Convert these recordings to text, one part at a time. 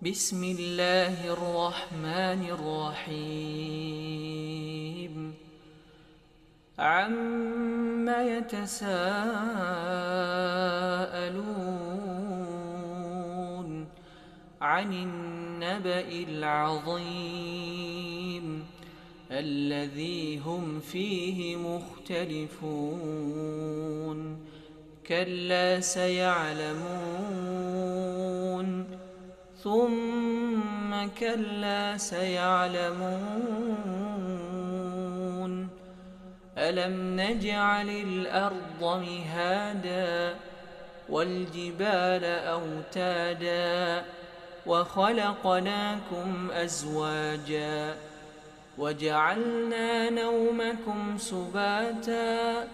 بسم الله الرحمن الرحيم عم يتساءلون عن النبأ العظيم الذي هم فيه مختلفون كلا سيعلمون ثم كلا سيعلمون ألم نجعل الأرض مهادا والجبال أوتادا وخلقناكم أزواجا وجعلنا نومكم سباتا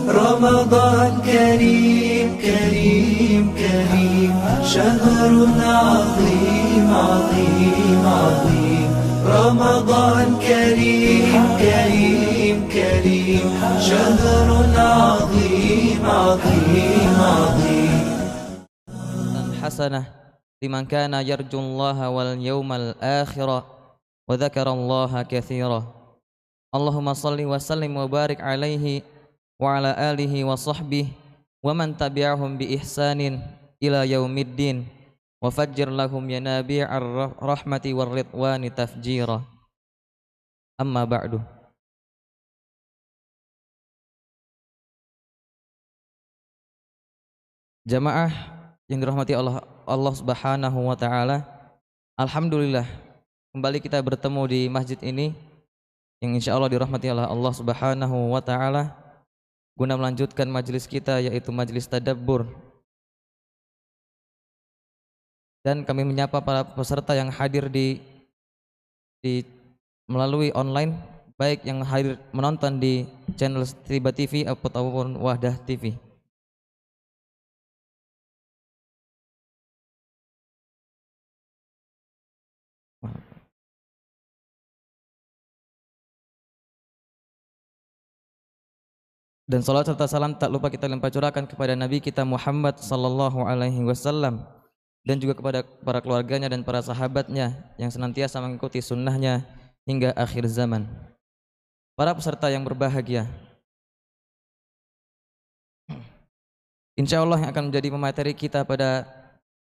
رمضان كريم كريم كريم شهر عظيم عظيم عظيم رمضان كريم كريم كريم شهر عظيم عظيم عظيم حسنة لمن كان يرجو الله واليوم الآخر وذكر الله كثيرا اللهم صل وسلم وبارك عليه وعلى آله وصحبه ومن تبعهم بإحسان إلى يوم الدين وفجر لهم ينابيع الرحمة والرضوان تفجيرا أما بعد. Jamaah yang dirahmati Allah Subhanahu wa taala, alhamdulillah kembali kita bertemu di masjid ini yang insyaallah dirahmati oleh Allah Subhanahu wa taala guna melanjutkan majelis kita, yaitu majelis tadabbur. Dan kami menyapa para peserta yang hadir di melalui online, baik yang hadir menonton di channel Tiba TV ataupun Wahdah TV. Dan salat serta salam tak lupa kita limpah curahkan kepada Nabi kita Muhammad sallallahu alaihi wasallam dan juga kepada para keluarganya dan para sahabatnya yang senantiasa mengikuti sunnahnya hingga akhir zaman. Para peserta yang berbahagia, insyaallah yang akan menjadi pemateri kita pada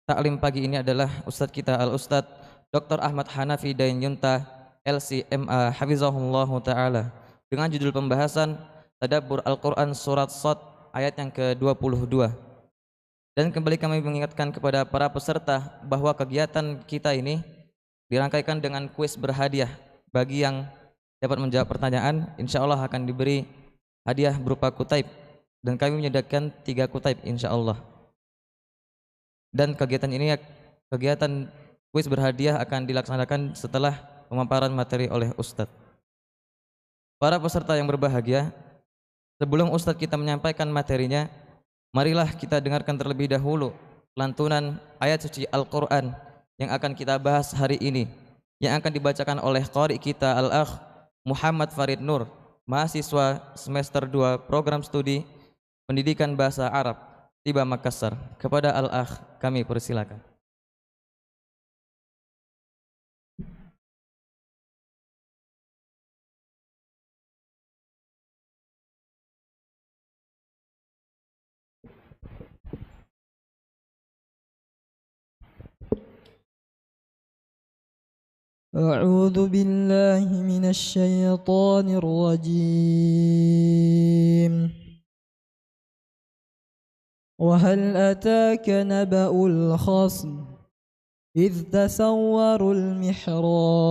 taklim pagi ini adalah Ustadz kita Al-Ustadz Dr. Ahmad Hanafi Dain Yunta LCMA Hafizahullahu Ta'ala dengan judul pembahasan Tadabbur Al-Quran Surat Shad ayat yang ke-22. Dan kembali kami mengingatkan kepada para peserta bahwa kegiatan kita ini dirangkaikan dengan kuis berhadiah. Bagi yang dapat menjawab pertanyaan, insya Allah akan diberi hadiah berupa kutaib. Dan kami menyediakan 3 kutaib insya Allah. Dan kegiatan ini, kegiatan kuis berhadiah akan dilaksanakan setelah pemaparan materi oleh Ustadz. Para peserta yang berbahagia, sebelum Ustadz kita menyampaikan materinya, marilah kita dengarkan terlebih dahulu lantunan ayat suci Al-Quran yang akan kita bahas hari ini, yang akan dibacakan oleh qari kita Al-Akh Muhammad Farid Nur, mahasiswa semester 2 program studi pendidikan bahasa Arab Tiba Makassar. Kepada Al-Akh kami persilakan. أعوذ بالله من الشيطان الرجيم وهل أتاك نبأ الخصم إذ تسوروا المحراب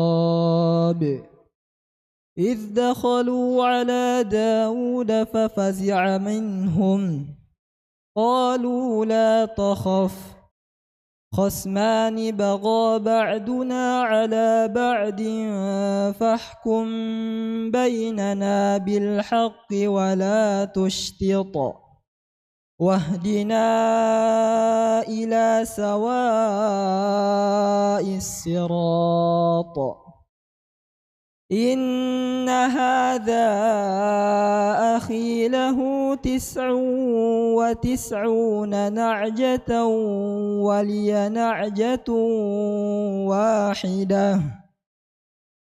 إذ دخلوا على داود ففزع منهم قالوا لا تخف خصمان بغى بعدنا على بعد فاحكم بيننا بالحق ولا تشطط واهدنا إلى سواء الصراط إن هذا أخي له وتسعون نعجة ولي نعجة واحدة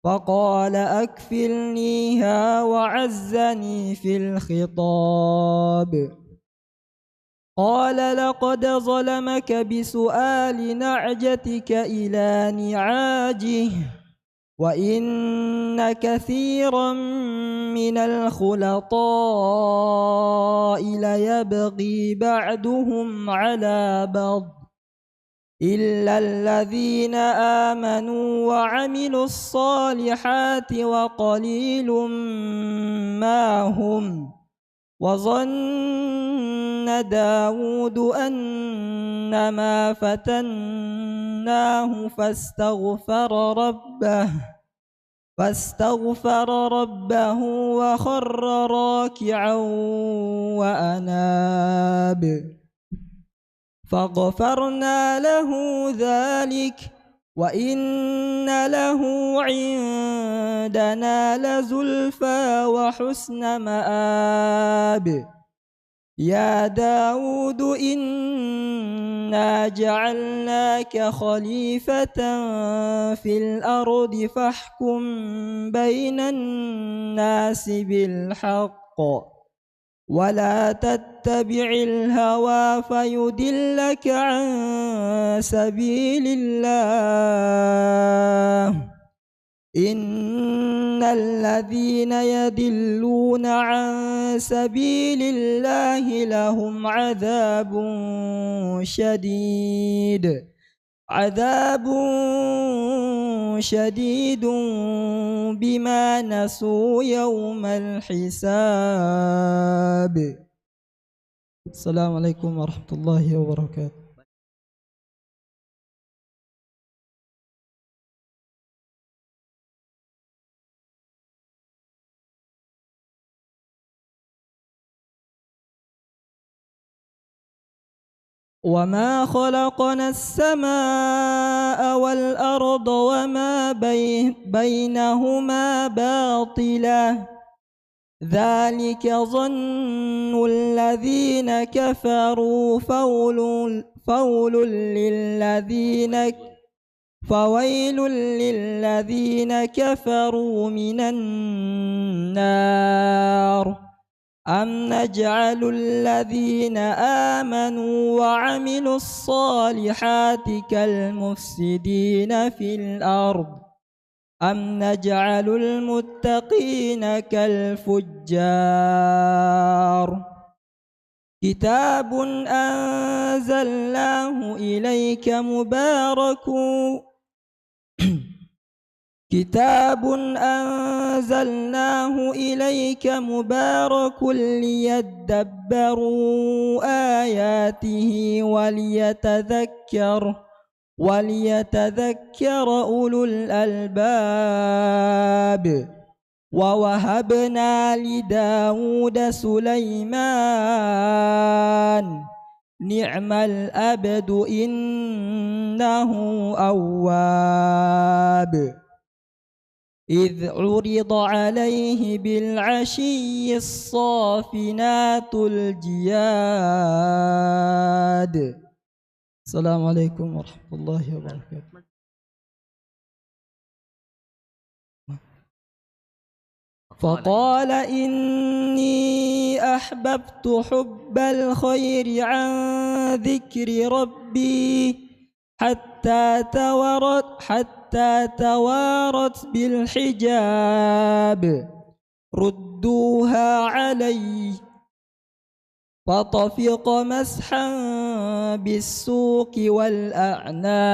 فقال أكفلنيها وعزني في الخطاب. قال لقد ظلمك بسؤال نعجتك إلى نعاجه وإن كثيرا من الخلطاء ليبغي بعضهم على بعض إلا الذين آمنوا وعملوا الصالحات وقليل ما هم. وظن داود أنما فتناه فاستغفر ربه وخر راكعا وأناب فغفرنا له ذلك وإن له عندنا لزلفى وحسن مآب. يا داود إنا جعلناك خليفة في الأرض فاحكم بين الناس بالحق ولا تتبع الهوى فيدلك عن سبيل الله. إن الذين يضلون عن سبيل الله لهم عذاب شديد بما نسوا يوم الحساب. السلام عليكم ورحمة الله وبركاته. وما خلقنا السماء والأرض وما بينهما باطلا ذلك ظن الذين كفروا فويل للذين كفروا من النار. أم نجعل الذين آمنوا وعملوا الصالحات كالمفسدين في الأرض أم نجعل المتقين كالفجار. كتاب أنزلناه إليك مبارك ليدبروا آياته وليتذكر أولو الألباب. ووهبنا لداود سليمان نعم العبد إنه أواب. إذ عرض عليه بالعشي الصافنات الجياد. السلام عليكم ورحمة الله وبركاته. فقال إني أحببت حب الخير عن ذكر ربي حتى توارت بالحجاب ردوها علي فطفق مسحا بالسوق والأعناق.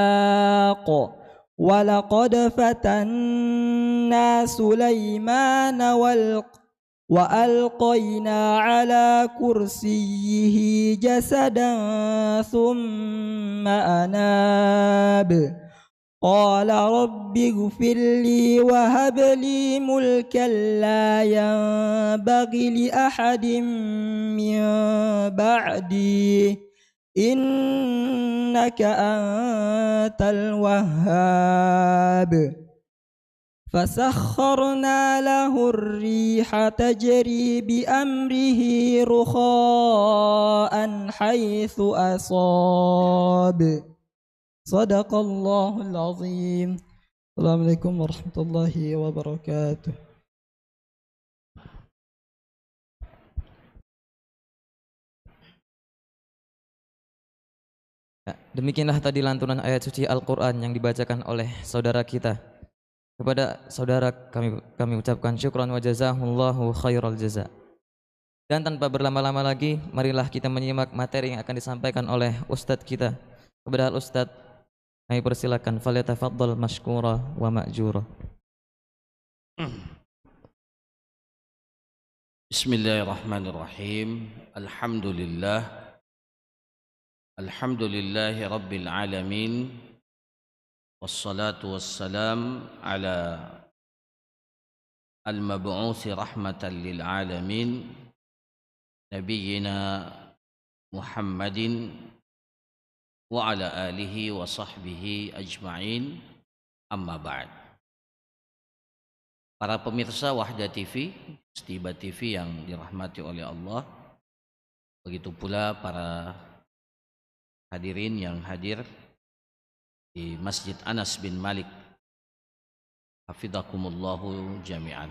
ولقد فتنا سليمان وألقينا على كرسيه جسدا ثم أناب. قال رب اغفر لي وهب لي ملكا لا ينبغي لأحد من بعدي إنك أنت الوهاب. فسخرنا له الريح تجري بأمره رخاء حيث أصاب صدق الله العظيم. السلام عليكم ورحمة الله وبركاته. Ya, demikianlah tadi lantunan ayat suci Al-Quran yang dibacakan oleh saudara kita. Kepada saudara kami ucapkan syukran wa jazakumullahu khairal jaza. Dan tanpa berlama-lama lagi, marilah kita menyimak materi yang akan disampaikan oleh Ustadz kita. Kepada Ustadz, kami persilakan, falyatafaddal mashkura wa ma'jura. Bismillahirrahmanirrahim. Alhamdulillahi rabbil alamin. Wassalatu wassalam ala al-mab'uthi rahmatan lil alamin nabiyyina Muhammadin wa ala alihi wa sahbihi ajma'in, amma ba'd. Para pemirsa Wahda TV, Istiba TV yang dirahmati oleh Allah, begitu pula para hadirin yang hadir di Masjid Anas bin Malik, hafidhakumullahu jami'an.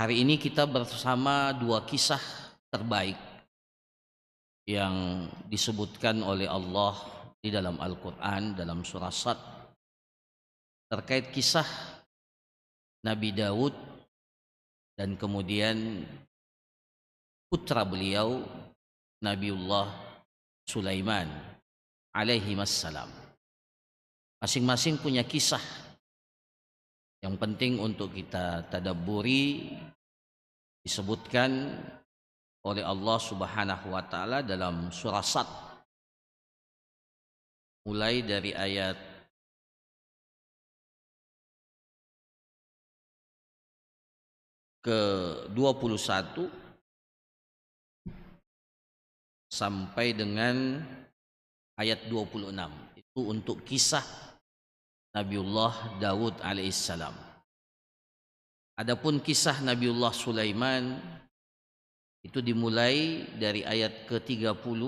Hari ini kita bersama dua kisah terbaik yang disebutkan oleh Allah di dalam Al-Quran, dalam surah Sad, terkait kisah Nabi Daud dan kemudian putra beliau Nabiullah Sulaiman alaihi wassalam. Masing-masing punya kisah yang penting untuk kita tadabburi, disebutkan oleh Allah Subhanahu wa taala dalam surah Sad, mulai dari ayat ke-21 sampai dengan ayat 26. Itu untuk kisah Nabiullah Daud alaihissalam. Adapun kisah Nabiullah Sulaiman itu dimulai dari ayat ke-30,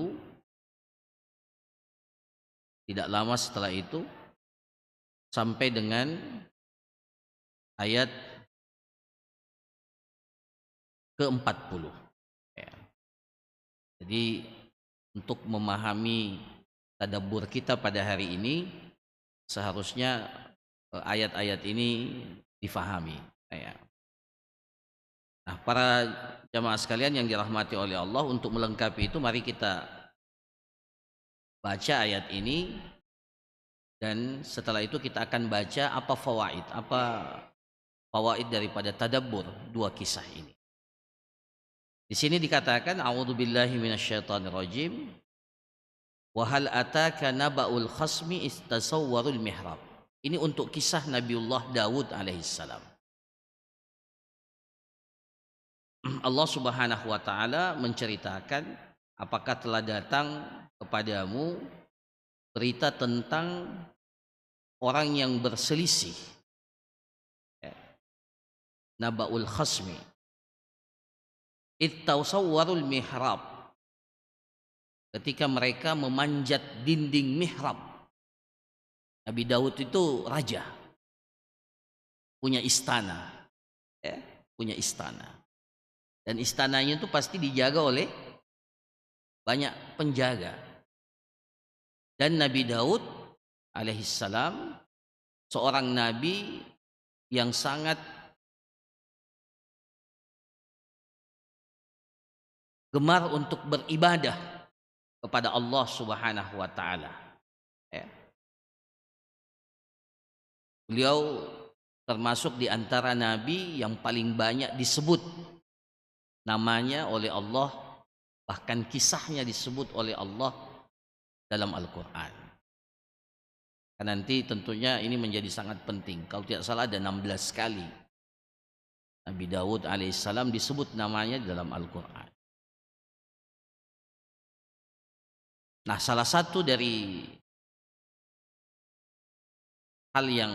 tidak lama setelah itu, sampai dengan ayat ke-40. Ya. Jadi untuk memahami tadabbur kita pada hari ini, seharusnya ayat-ayat ini difahami. Ya. Nah, para jamaah sekalian yang dirahmati oleh Allah, untuk melengkapi itu mari kita baca ayat ini, dan setelah itu kita akan baca apa fawaid daripada tadabbur dua kisah ini. Di sini dikatakan, a'udzubillahi minasyaitonirrajim. Wa hal ataka naba'ul khasmi istasawwarul mihrab. Ini untuk kisah Nabiullah Daud alaihissalam. Allah Subhanahu wa taala menceritakan, apakah telah datang kepadamu berita tentang orang yang berselisih, naba'ul khasmi ittasawwarul mihrab, ketika mereka memanjat dinding mihrab. Nabi Daud itu raja, punya istana, punya istana, dan istananya itu pasti dijaga oleh banyak penjaga. Dan Nabi Daud alaihissalam seorang nabi yang sangat gemar untuk beribadah kepada Allah Subhanahu wa taala. Beliau termasuk di antara nabi yang paling banyak disebut namanya oleh Allah, bahkan kisahnya disebut oleh Allah dalam Al-Quran. Nanti tentunya ini menjadi sangat penting. Kalau tidak salah ada 16 kali Nabi Daud alaihissalam disebut namanya dalam Al-Quran. Nah, salah satu dari hal yang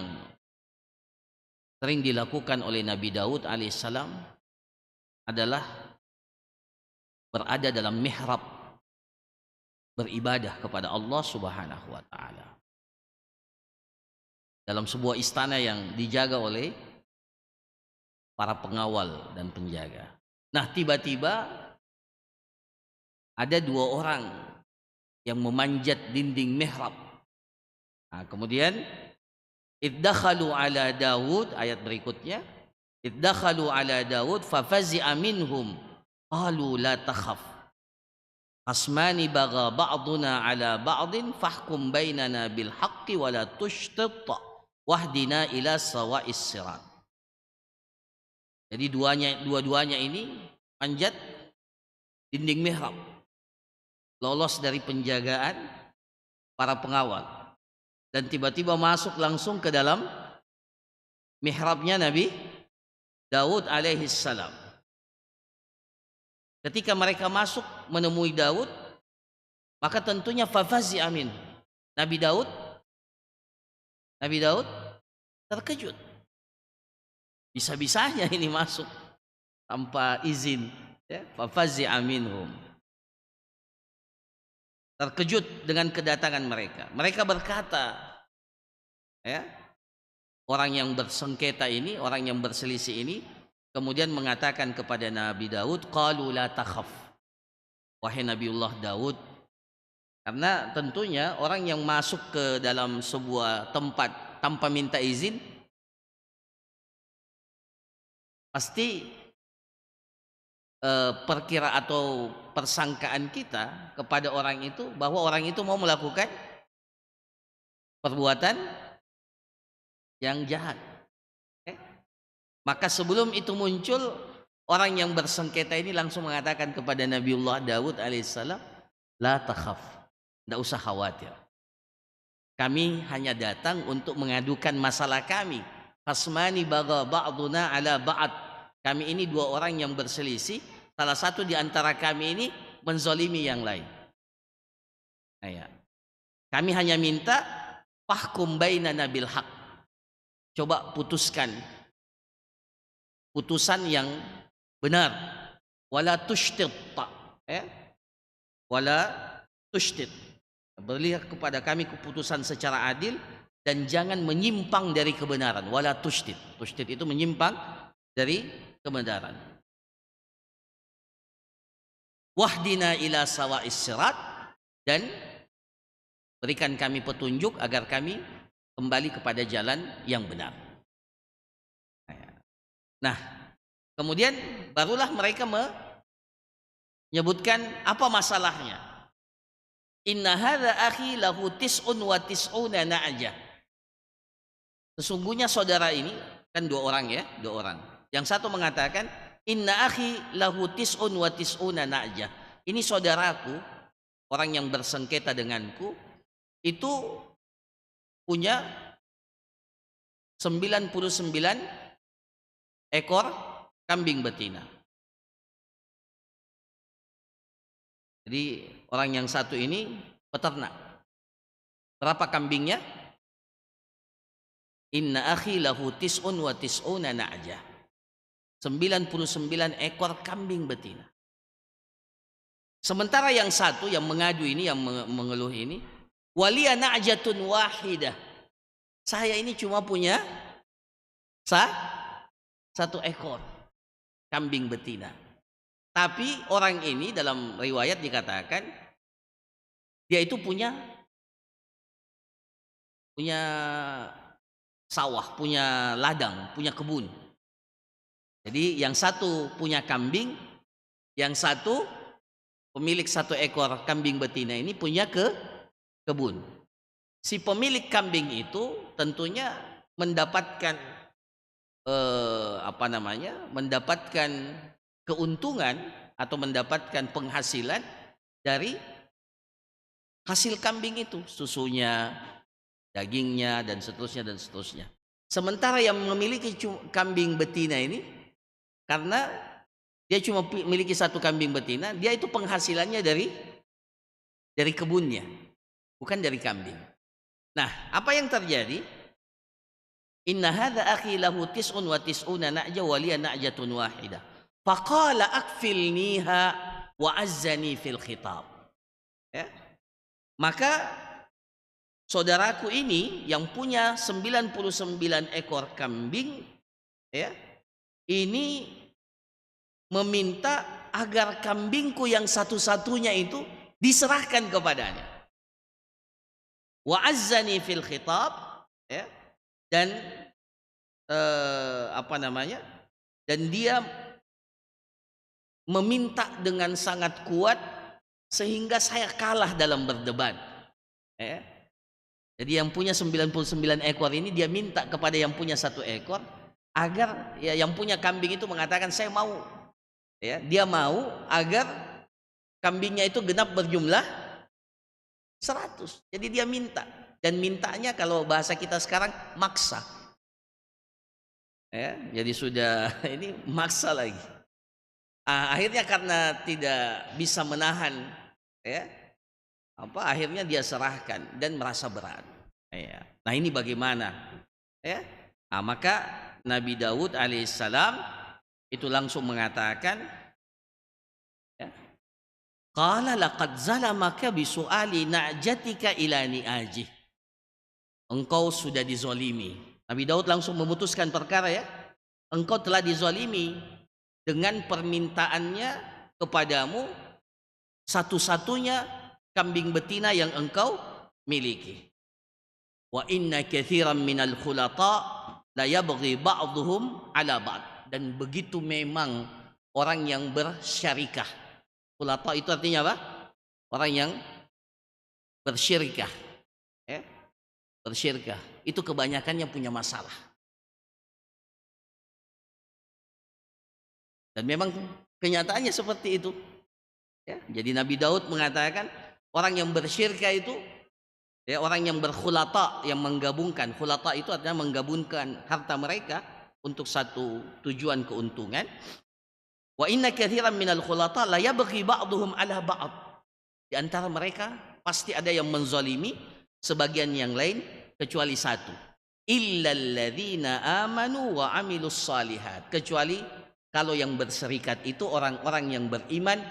sering dilakukan oleh Nabi Daud alaihissalam adalah berada dalam mihrab, beribadah kepada Allah Subhanahu wa taala dalam sebuah istana yang dijaga oleh para pengawal dan penjaga. Nah, tiba-tiba ada dua orang yang memanjat dinding mihrab. Nah, kemudian iddakhalu ala Daud, ayat berikutnya, iddakhalu ala Daud fafazi'a minhum qalu la takhaf asmani baga ba'duna ala ba'din fahkum bainana bil haqqi wa la tushtit wahdina ila sawa'is sirat. Jadi dua-duanya ini panjat dinding mihrab, lolos dari penjagaan para pengawal, dan tiba-tiba masuk langsung ke dalam mihrabnya Nabi Daud alaihissalam. Ketika mereka masuk menemui Daud, maka tentunya fafazi amin. Nabi Daud terkejut. Bisa-bisanya ini masuk tanpa izin, ya, fafazi aminhum. Terkejut dengan kedatangan mereka. Mereka berkata, ya, orang yang bersengketa ini, orang yang berselisih ini, kemudian mengatakan kepada Nabi Daud, qalu la takhaf, wahai Nabiullah Daud. Karena tentunya orang yang masuk ke dalam sebuah tempat tanpa minta izin, pasti perkira atau persangkaan kita kepada orang itu bahwa orang itu mau melakukan perbuatan yang jahat. Maka sebelum itu muncul, orang yang bersengketa ini langsung mengatakan kepada Nabiullah Daud alaihissalam, la takhaf, tidak usah khawatir, kami hanya datang untuk mengadukan masalah kami. Hasmani baga ba'duna ala ba'd, kami ini dua orang yang berselisih, salah satu di antara kami ini menzalimi yang lain. Nah, ya. Kami hanya minta fahkum bainana bil haq, coba putuskan putusan yang benar, wala tushtit, wala tushtit, berilah kepada kami keputusan secara adil dan jangan menyimpang dari kebenaran. Wala tushtit, tushtit itu menyimpang dari kebenaran. Wahdina ila sawa'is sirat, dan berikan kami petunjuk agar kami kembali kepada jalan yang benar. Nah, kemudian barulah mereka menyebutkan apa masalahnya. Inna hadza akhi lahu tis'un wa tis'una na'jah. Sesungguhnya saudara ini, kan dua orang ya, dua orang. Yang satu mengatakan, inna akhi lahu tis'un wa tis'una na'jah. Ini saudaraku, orang yang bersengketa denganku, itu punya 99 ekor kambing betina. Jadi orang yang satu ini peternak. Berapa kambingnya? Inna akhi lahu tis'un wa tis'una na'jah. 99 ekor kambing betina. Sementara yang satu yang mengadu ini, yang mengeluh ini, waliya na'jatun wahidah. Saya ini cuma punya satu ekor kambing betina. Tapi orang ini dalam riwayat dikatakan dia itu punya sawah, punya ladang, punya kebun. Jadi yang satu punya kambing, yang satu pemilik satu ekor kambing betina ini punya kebun. Si pemilik kambing itu tentunya mendapatkan mendapatkan keuntungan atau mendapatkan penghasilan dari hasil kambing itu, susunya, dagingnya, dan seterusnya dan seterusnya. Sementara yang memiliki kambing betina ini, karena dia cuma memiliki satu kambing betina, dia itu penghasilannya dari kebunnya, bukan dari kambing. Nah, apa yang terjadi? inna hadza akhi lahu tis'un wa tis'una na'ja wa liya na'jatun wahidah. Faqala akfilniha wa azzani fil khitab. Ya. Maka saudaraku ini yang punya 99 ekor kambing, ya, ini meminta agar kambingku yang satu-satunya itu diserahkan kepadanya. Wa azzani fil khitab, ya, dan dan dia meminta dengan sangat kuat sehingga saya kalah dalam berdebat. Ya. Jadi yang punya 99 ekor ini dia minta kepada yang punya 1 ekor agar ya yang punya kambing itu mengatakan saya mau, ya, dia mau agar kambingnya itu genap berjumlah 100. Jadi dia minta, dan mintanya kalau bahasa kita sekarang maksa. Ya, jadi sudah ini maksa lagi. Akhirnya karena tidak bisa menahan, ya, akhirnya dia serahkan dan merasa berat. Ya. Nah ini bagaimana? Ya. Maka Nabi Daud alaihissalam itu langsung mengatakan, ya, qala laqad zalamaka bisu'ali na'jatika ila ni'ajih. Engkau sudah dizalimi. Nabi Daud langsung memutuskan perkara, ya. Engkau telah dizalimi dengan permintaannya kepadamu satu-satunya kambing betina yang engkau miliki. Wa inna katsiran minal khulata la yabghi ba'dhum 'ala ba'd. Dan begitu memang orang yang bersyarikah. Khulata itu artinya apa? Orang yang bersyirkah. Ya? Bersyirkah. Itu kebanyakannya punya masalah. Dan memang kenyataannya seperti itu. Ya, jadi Nabi Daud mengatakan orang yang bersyirkah itu, ya, orang yang berkhulata, yang menggabungkan. Khulata itu artinya menggabungkan harta mereka untuk satu tujuan keuntungan. Wa inna katsiran minal khulata la yabghi ba'dhum 'ala ba'd. Di antara mereka pasti ada yang menzalimi sebagian yang lain kecuali satu. Illal ladzina amanu wa 'amilus shalihat. Kecuali kalau yang berserikat itu orang-orang yang beriman,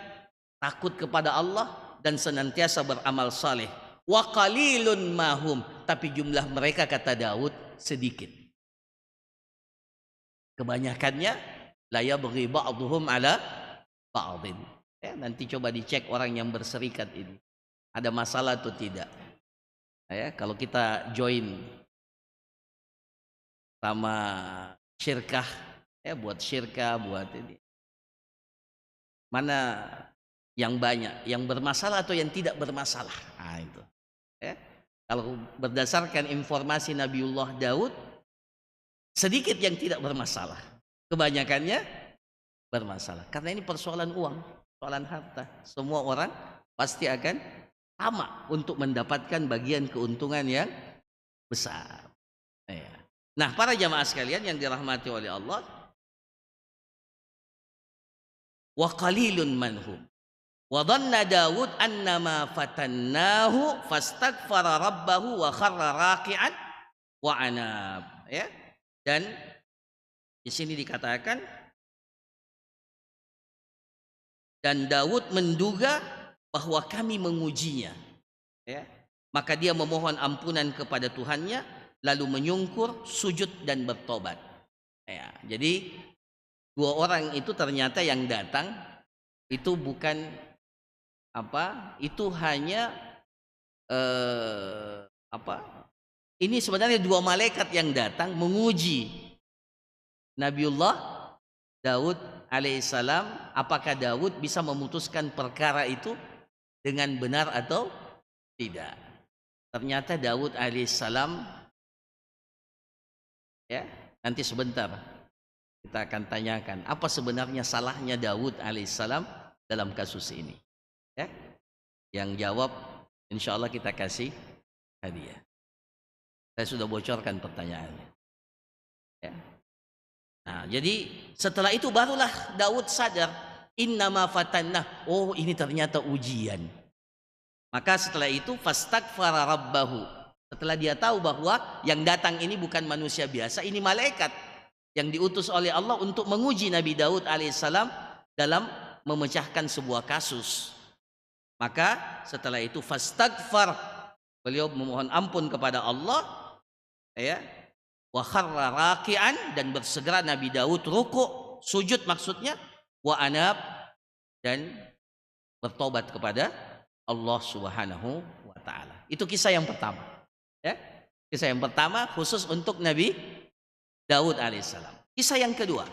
takut kepada Allah dan senantiasa beramal saleh. Wa qalilun mahum, tapi jumlah mereka kata Daud sedikit. Kebanyakannya la yabghi ba'dhum 'ala ba'dhin. Ya, nanti coba dicek orang yang berserikat ini ada masalah atau tidak. Ya, kalau kita join sama syirkah, ya, buat syirkah, buat ini, mana yang banyak, yang bermasalah atau yang tidak bermasalah? Nah, itu. Ya. Kalau berdasarkan informasi Nabiullah Daud, sedikit yang tidak bermasalah, kebanyakannya bermasalah. Karena ini persoalan uang, persoalan harta. Semua orang pasti akan tamak untuk mendapatkan bagian keuntungan yang besar. Ya. Nah, para jamaah sekalian yang dirahmati oleh Allah, wa qalilun manhum. Wa dhanna Daud annama fatannahu fastaghfara rabbahu wa kharra raki'an wa anab. Ya. Dan di sini dikatakan, dan Daud menduga bahwa kami mengujinya. Ya. Maka dia memohon ampunan kepada Tuhannya, lalu menyungkur, sujud dan bertobat. Ya. Jadi 2 orang itu ternyata yang datang itu bukan itu hanya ini sebenarnya 2 malaikat yang datang menguji Nabiullah Daud alaihissalam, apakah Daud bisa memutuskan perkara itu dengan benar atau tidak. Ternyata Daud alaihissalam, ya, nanti sebentar kita akan tanyakan apa sebenarnya salahnya Daud alaihissalam dalam kasus ini. Ya, yang jawab insya Allah kita kasih hadiah. Saya sudah bocorkan pertanyaannya. Ya. Nah, jadi setelah itu barulah Daud sadar, innama fatannah, oh ini ternyata ujian. Maka setelah itu fastaghfara rabbahu, Setelah dia tahu bahwa yang datang ini bukan manusia biasa, ini malaikat yang diutus oleh Allah untuk menguji Nabi Daud alaihissalam dalam memecahkan sebuah kasus. Maka setelah itu fastaghfar, beliau memohon ampun kepada Allah, ya, wa kharra raki'an, dan bersegera Nabi Daud ruku', sujud maksudnya, wa anab, dan bertobat kepada Allah Subhanahu wa taala. Itu kisah yang pertama, ya. Kisah yang pertama khusus untuk Nabi Daud alaihissalam. Kisah yang kedua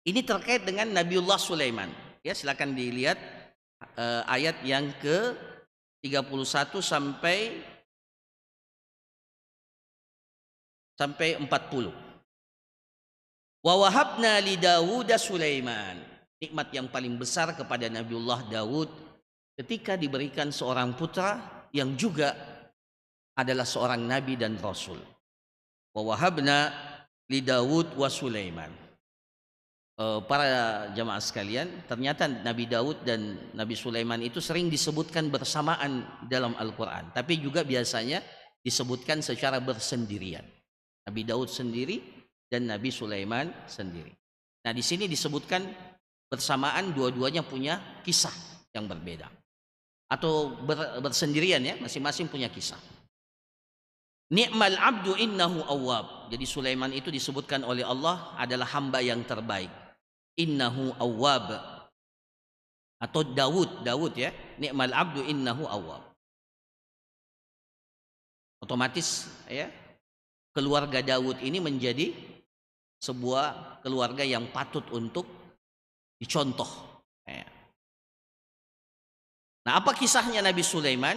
ini terkait dengan Nabiullah Sulaiman, ya. Silakan dilihat ayat yang ke 31 sampai 40. Wa wahabna li Dawud Sulaiman. Nikmat yang paling besar kepada Nabiullah Daud ketika diberikan seorang putra yang juga adalah seorang nabi dan rasul. Wa wahabna li Dawud wa Sulaiman. Para jamaah sekalian, ternyata Nabi Daud dan Nabi Sulaiman itu sering disebutkan bersamaan dalam Al-Quran, tapi juga biasanya disebutkan secara bersendirian. Nabi Daud sendiri dan Nabi Sulaiman sendiri. Nah, di sini disebutkan bersamaan, dua-duanya punya kisah yang berbeda, atau bersendirian, ya, masing-masing punya kisah. Ni'mal abdu innahu awwab. Jadi Sulaiman itu disebutkan oleh Allah adalah hamba yang terbaik. Innahu awwab. Atau Daud, ya. Ni'mal abdu innahu awwab. Otomatis, ya, keluarga Daud ini menjadi sebuah keluarga yang patut untuk dicontoh. Nah, apa kisahnya Nabi Sulaiman?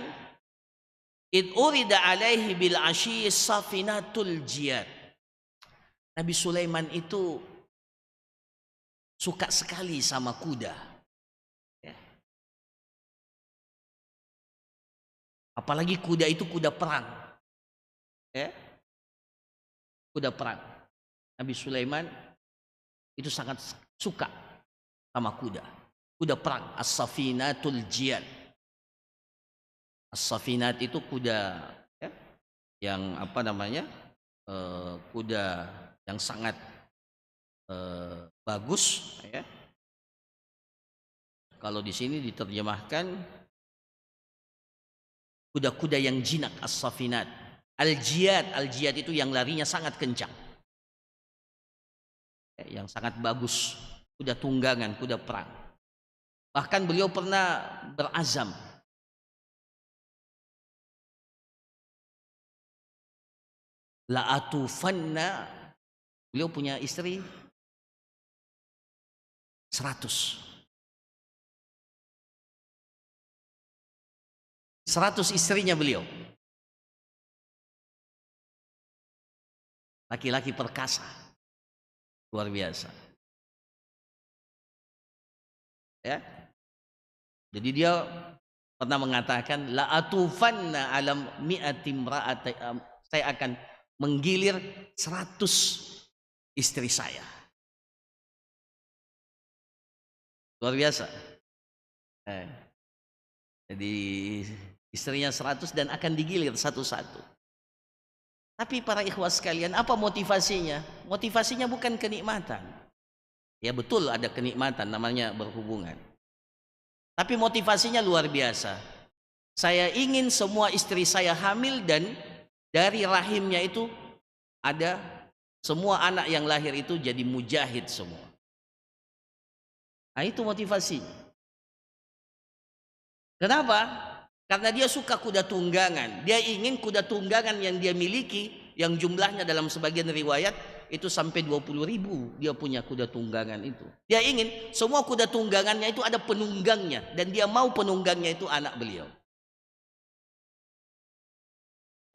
Id urida alaihi bil asyi safinatul jiyad. Nabi Sulaiman itu suka sekali sama kuda, ya. Apalagi kuda itu kuda perang, ya. Kuda perang. Nabi Sulaiman itu sangat suka sama kuda. Kuda perang, as-safinatul jiyad. As-safinat itu kuda, ya, yang apa namanya, kuda yang sangat bagus, ya. Kalau di sini diterjemahkan kuda-kuda yang jinak, as-safinat. Al-jiyad itu yang larinya sangat kencang, ya, yang sangat bagus, kuda tunggangan, kuda perang. Bahkan beliau pernah berazam, la atufanna, beliau punya istri 100 istrinya beliau, laki-laki perkasa luar biasa, ya. Jadi dia pernah mengatakan la atufanna alam mi'ati imra'ati, saya akan menggilir 100 istri saya. Luar biasa. Jadi istrinya 100 dan akan digilir satu-satu. Tapi para ikhwah sekalian, apa motivasinya? Motivasinya bukan kenikmatan. Ya betul ada kenikmatan, namanya berhubungan. Tapi motivasinya luar biasa. Saya ingin semua istri saya hamil dan dari rahimnya itu ada semua anak yang lahir itu jadi mujahid semua. Nah, itu motivasinya. Kenapa? Karena dia suka kuda tunggangan. Dia ingin kuda tunggangan yang dia miliki, yang jumlahnya dalam sebagian riwayat itu sampai 20.000 dia punya kuda tunggangan itu. Dia ingin semua kuda tunggangannya itu ada penunggangnya, dan dia mau penunggangnya itu anak beliau.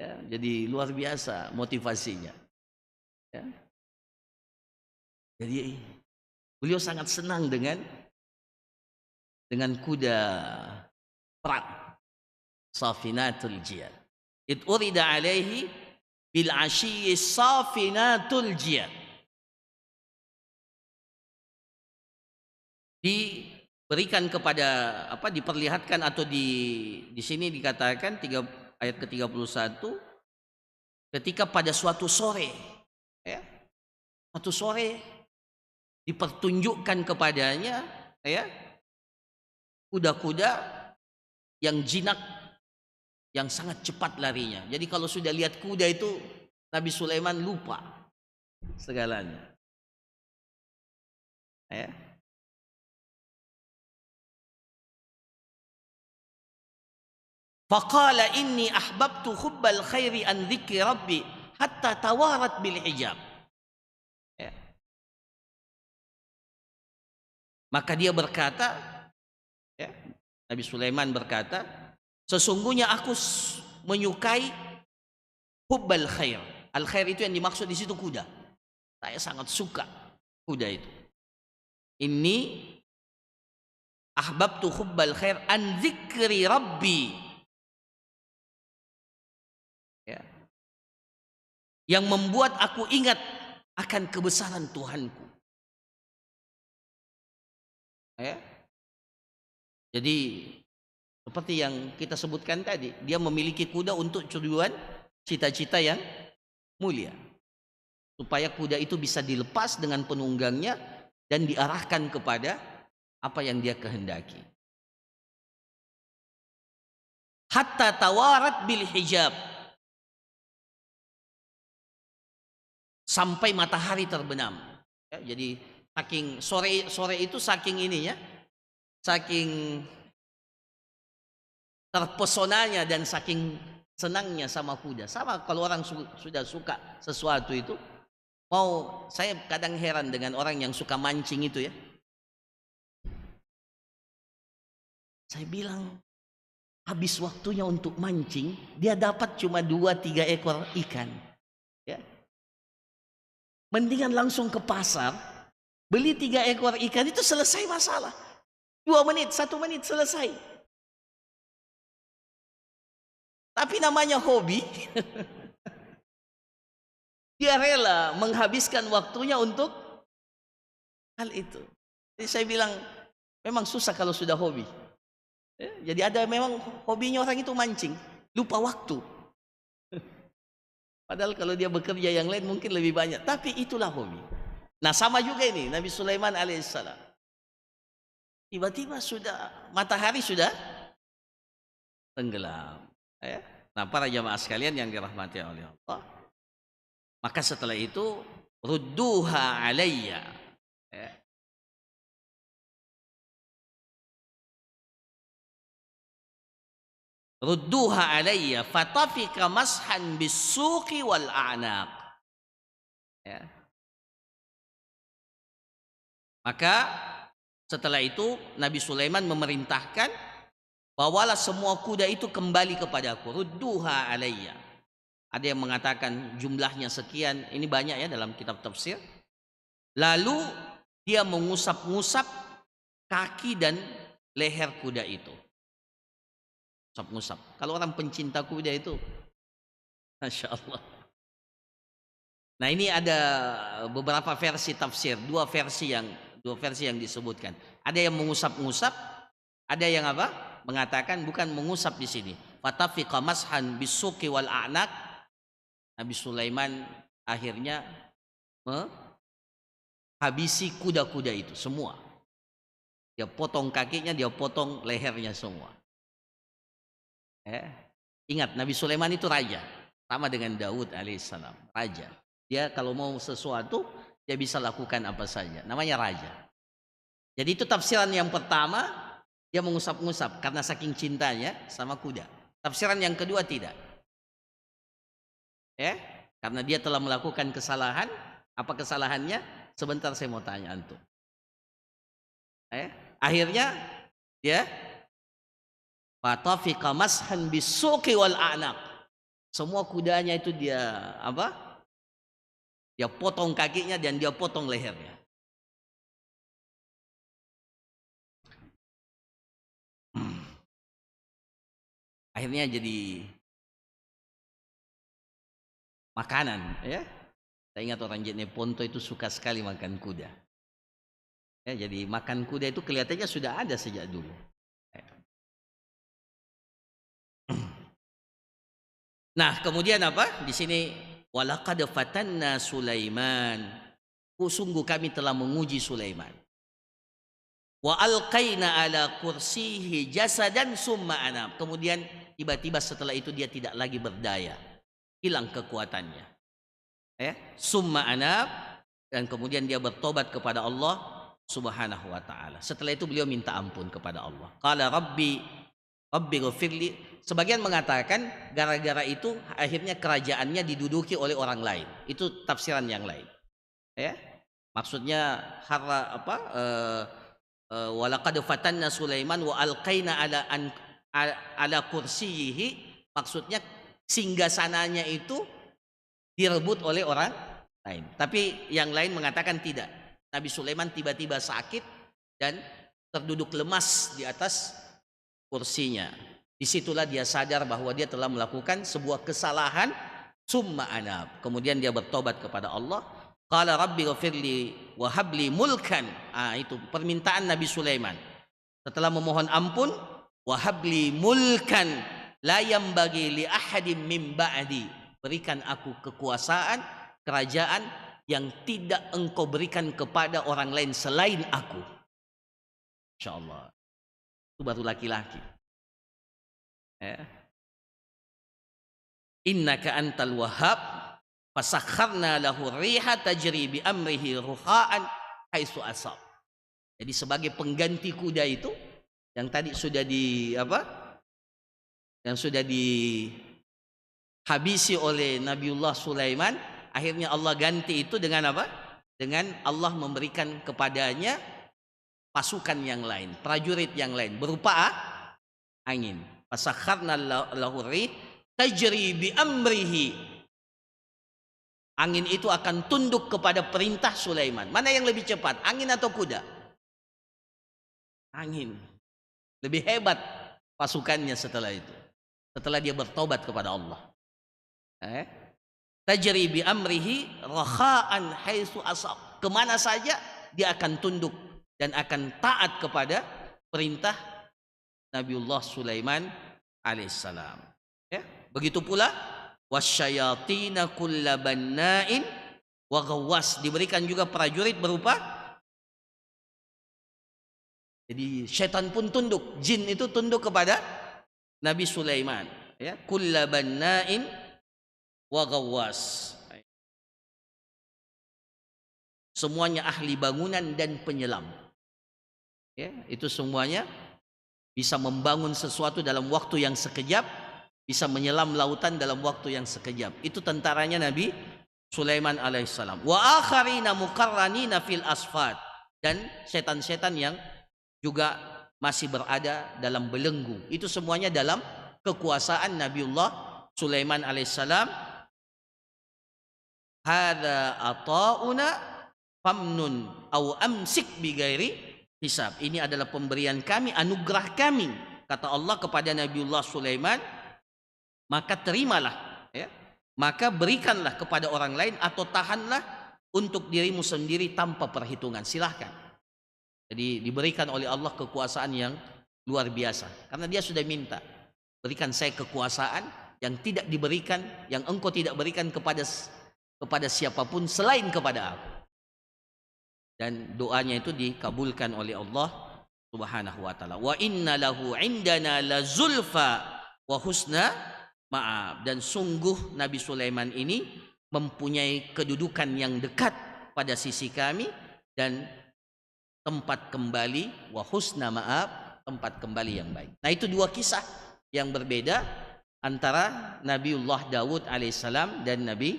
Ya, jadi luar biasa motivasinya, ya. Jadi beliau sangat senang dengan kuda perang, safinatul jiyad. Id urida alaihi bil asyi safinatul jiyad. Diberikan kepada diperlihatkan, atau di sini dikatakan ayat ke-31, ketika pada suatu sore, ya, suatu sore dipertunjukkan kepadanya, ya, kuda-kuda yang jinak, yang sangat cepat larinya. Jadi kalau sudah lihat kuda itu, Nabi Sulaiman lupa segalanya. Ya. Faqala inni ahbabtu hubbal khairi an dzikri rabbi hatta tawarat bil hijab. Ya. Maka dia berkata, ya, Nabi Sulaiman berkata, sesungguhnya aku menyukai hubbal khair. Al khair itu yang dimaksud di situ kuda. Saya sangat suka kuda itu. Inni ahbabtu hubbal khair an dzikri rabbi. Ya. Yang membuat aku ingat akan kebesaran Tuhanku. Ya. Jadi seperti yang kita sebutkan tadi, dia memiliki kuda untuk tujuan cita-cita yang mulia, supaya kuda itu bisa dilepas dengan penunggangnya dan diarahkan kepada apa yang dia kehendaki. Hatta tawarat bil hijab, sampai matahari terbenam. Ya, jadi saking sore itu saking ininya, saking terpesonanya dan saking senangnya sama kuda. Sama kalau orang sudah suka sesuatu itu, saya kadang heran dengan orang yang suka mancing itu ya. Saya bilang, habis waktunya untuk mancing, dia dapat cuma 2-3 ekor ikan. Ya. Mendingan langsung ke pasar, beli 3 ekor ikan, itu selesai masalah. 2 menit, 1 menit selesai. Tapi namanya hobi, dia rela menghabiskan waktunya untuk hal itu. Jadi saya bilang, memang susah kalau sudah hobi. Ya, jadi ada memang hobinya orang itu mancing, lupa waktu. Padahal kalau dia bekerja yang lain mungkin lebih banyak. Tapi itulah hobi. Nah sama juga ini Nabi Sulaiman alaihissalam. Tiba-tiba sudah matahari sudah tenggelam. Ya. Nah para jamaah sekalian yang dirahmati oleh Allah, maka setelah itu rudduha alayya. Ya. Rudduha alayya fatafika mashan bisuqi wal a'naq. Ya. Maka setelah itu Nabi Sulaiman memerintahkan, bawalah semua kuda itu kembali kepadaku. Rudduha alayya. Ada yang mengatakan jumlahnya sekian, ini banyak ya dalam kitab tafsir. Lalu dia mengusap-ngusap kaki dan leher kuda itu. Ngusap-ngusap. Kalau orang pencinta kuda itu, Masya Allah. Nah ini ada beberapa versi tafsir, dua versi yang disebutkan. Ada yang mengusap-ngusap, ada yang apa? Mengatakan bukan mengusap di sini. Fatafiqa mashan bisuqi wal a'naq. Nabi Sulaiman akhirnya menghabisi kuda-kuda itu semua. Dia potong kakinya, dia potong lehernya semua. Ingat Nabi Sulaiman itu raja, sama dengan Daud alaihissalam, raja. Dia kalau mau sesuatu dia bisa lakukan apa saja, namanya raja. Jadi itu tafsiran yang pertama, dia mengusap-ngusap karena saking cintanya sama kuda. Tafsiran yang kedua tidak. Ya, karena dia telah melakukan kesalahan. Apa kesalahannya? Sebentar saya mau tanya antum. Akhirnya dia fatafiqa mashan bisuqi wal a'naq. Semua kudanya itu dia apa? Dia potong kakinya dan dia potong lehernya. Akhirnya jadi makanan ya. Saya ingat orang Jeneponto itu suka sekali makan kuda. Ya, jadi makan kuda itu kelihatannya sudah ada sejak dulu. Nah, kemudian apa? Di sini walaqad fatanna Sulaiman. Sungguh kami telah menguji Sulaiman. Wa alqaina ala kursihi jasadan summa anab. Kemudian tiba-tiba setelah itu dia tidak lagi berdaya. Hilang kekuatannya. Summa anab, dan kemudian dia bertobat kepada Allah Subhanahu wa taala. Setelah itu beliau minta ampun kepada Allah. Qala rabbi ghfirli. Sebagian mengatakan gara-gara itu akhirnya kerajaannya diduduki oleh orang lain. Itu tafsiran yang lain. Maksudnya walaqad fatanna Sulaiman wa alqaina ala kursiyihi, maksudnya singgasananya itu direbut oleh orang lain. Tapi yang lain mengatakan tidak. Nabi Sulaiman tiba-tiba sakit dan terduduk lemas di atas kursinya. Disitulah dia sadar bahwa dia telah melakukan sebuah kesalahan, summa anab. Kemudian dia bertobat kepada Allah. Qala rabbi ghafirli wa habli mulkan. Itu permintaan Nabi Sulaiman. Setelah memohon ampun, wa habli mulkan la yambagi li ahadim min ba'di. Berikan aku kekuasaan, kerajaan yang tidak engkau berikan kepada orang lain selain aku. Insyaallah. Itu baru laki-laki. Innaka antal wahhab fasakharna lahu riha tajri bi amrihi ruhaan haitsu asab. Jadi sebagai pengganti kuda itu yang tadi sudah dihabisi oleh Nabiullah Sulaiman, akhirnya Allah ganti itu dengan apa? Dengan Allah memberikan kepadanya pasukan yang lain, prajurit yang lain berupa angin. Fasakharna lahu rih tajri bi amrihi. Angin itu akan tunduk kepada perintah Sulaiman. Mana yang lebih cepat, angin atau kuda? Angin. Lebih hebat pasukannya setelah itu. Setelah dia bertobat kepada Allah. Tajri bi amrihi rakha'an haitsu asab. Kemana saja dia akan tunduk dan akan taat kepada perintah Nabiullah Sulaiman alaihissalam. Begitu pula wasyayatina kulla banna'in wa ghawwas, diberikan juga prajurit berupa, jadi syaitan pun tunduk, jin itu tunduk kepada Nabi Sulaiman. Kulla banna'in wa ghawwas, semuanya ahli bangunan dan penyelam. Itu semuanya bisa membangun sesuatu dalam waktu yang sekejap, bisa menyelam lautan dalam waktu yang sekejap. Itu tentaranya Nabi Sulaiman alaihissalam. Wa akharina muqarranina fil asfad, dan setan-setan yang juga masih berada dalam belenggu. Itu semuanya dalam kekuasaan Nabiullah Sulaiman alaihissalam. Hadza ata'una famnun au amsik bi ghairi hisab. Ini adalah pemberian kami, anugerah kami, kata Allah kepada Nabiullah Sulaiman, maka terimalah, maka berikanlah kepada orang lain atau tahanlah untuk dirimu sendiri tanpa perhitungan, silahkan. Jadi diberikan oleh Allah kekuasaan yang luar biasa, karena dia sudah minta, berikan saya kekuasaan yang tidak diberikan, yang engkau tidak berikan kepada siapapun selain kepada aku. Dan doanya itu dikabulkan oleh Allah Subhanahu wa taala. Wa inna lahu indana la zulfa wa husna ma'ab. Dan sungguh Nabi Sulaiman ini mempunyai kedudukan yang dekat pada sisi kami dan tempat kembali, wa husna ma'ab, tempat kembali yang baik. Nah, itu dua kisah yang berbeda antara Nabiullah Daud alaihissalam dan Nabi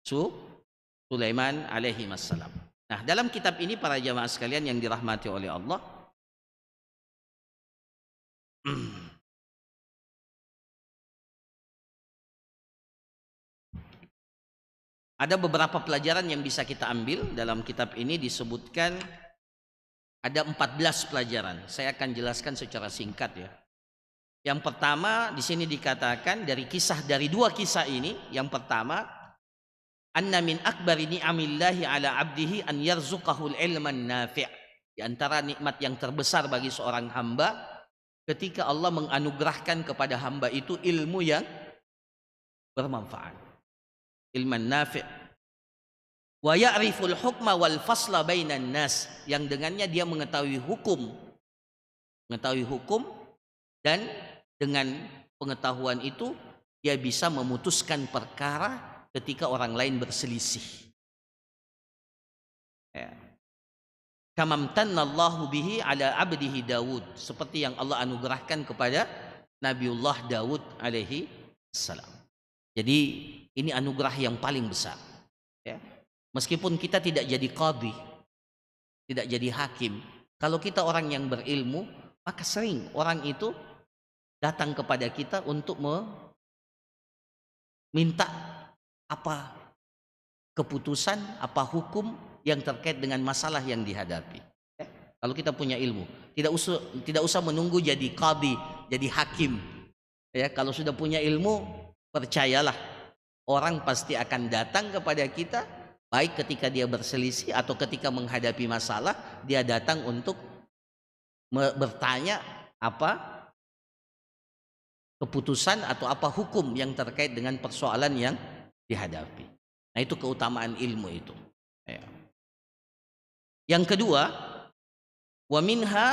Sulaiman alaihi wassalam. Nah, dalam kitab ini para jamaah sekalian yang dirahmati oleh Allah, ada beberapa pelajaran yang bisa kita ambil dalam kitab ini. Disebutkan ada 14 pelajaran. Saya akan jelaskan secara singkat ya. Yang pertama di sini dikatakan dari dua kisah ini, yang pertama, anna min akbari ni'amillahi ala abdihi an yarzuqahul ilman nafi'. Di antara nikmat yang terbesar bagi seorang hamba ketika Allah menganugerahkan kepada hamba itu ilmu yang bermanfaat. Ilman nafi'. Wa ya'riful hukma wal fasla bainan nas, yang dengannya dia mengetahui hukum dan dengan pengetahuan itu dia bisa memutuskan perkara ketika orang lain berselisih. Ya. Kamamtannallahu bihi ala abdihi Daud, seperti yang Allah anugerahkan kepada Nabiullah Daud alaihi salam. Jadi ini anugerah yang paling besar. Ya. Meskipun kita tidak jadi qadhi, tidak jadi hakim, kalau kita orang yang berilmu, maka sering orang itu datang kepada kita untuk minta apa keputusan, apa hukum yang terkait dengan masalah yang dihadapi. Kalau kita punya ilmu, tidak usah menunggu jadi qadhi, jadi hakim. Ya, kalau sudah punya ilmu, percayalah orang pasti akan datang kepada kita, baik ketika dia berselisih atau ketika menghadapi masalah, dia datang untuk bertanya apa keputusan atau apa hukum yang terkait dengan persoalan yang dihadapi. Nah, itu keutamaan ilmu itu. Ya. Yang kedua, wa minha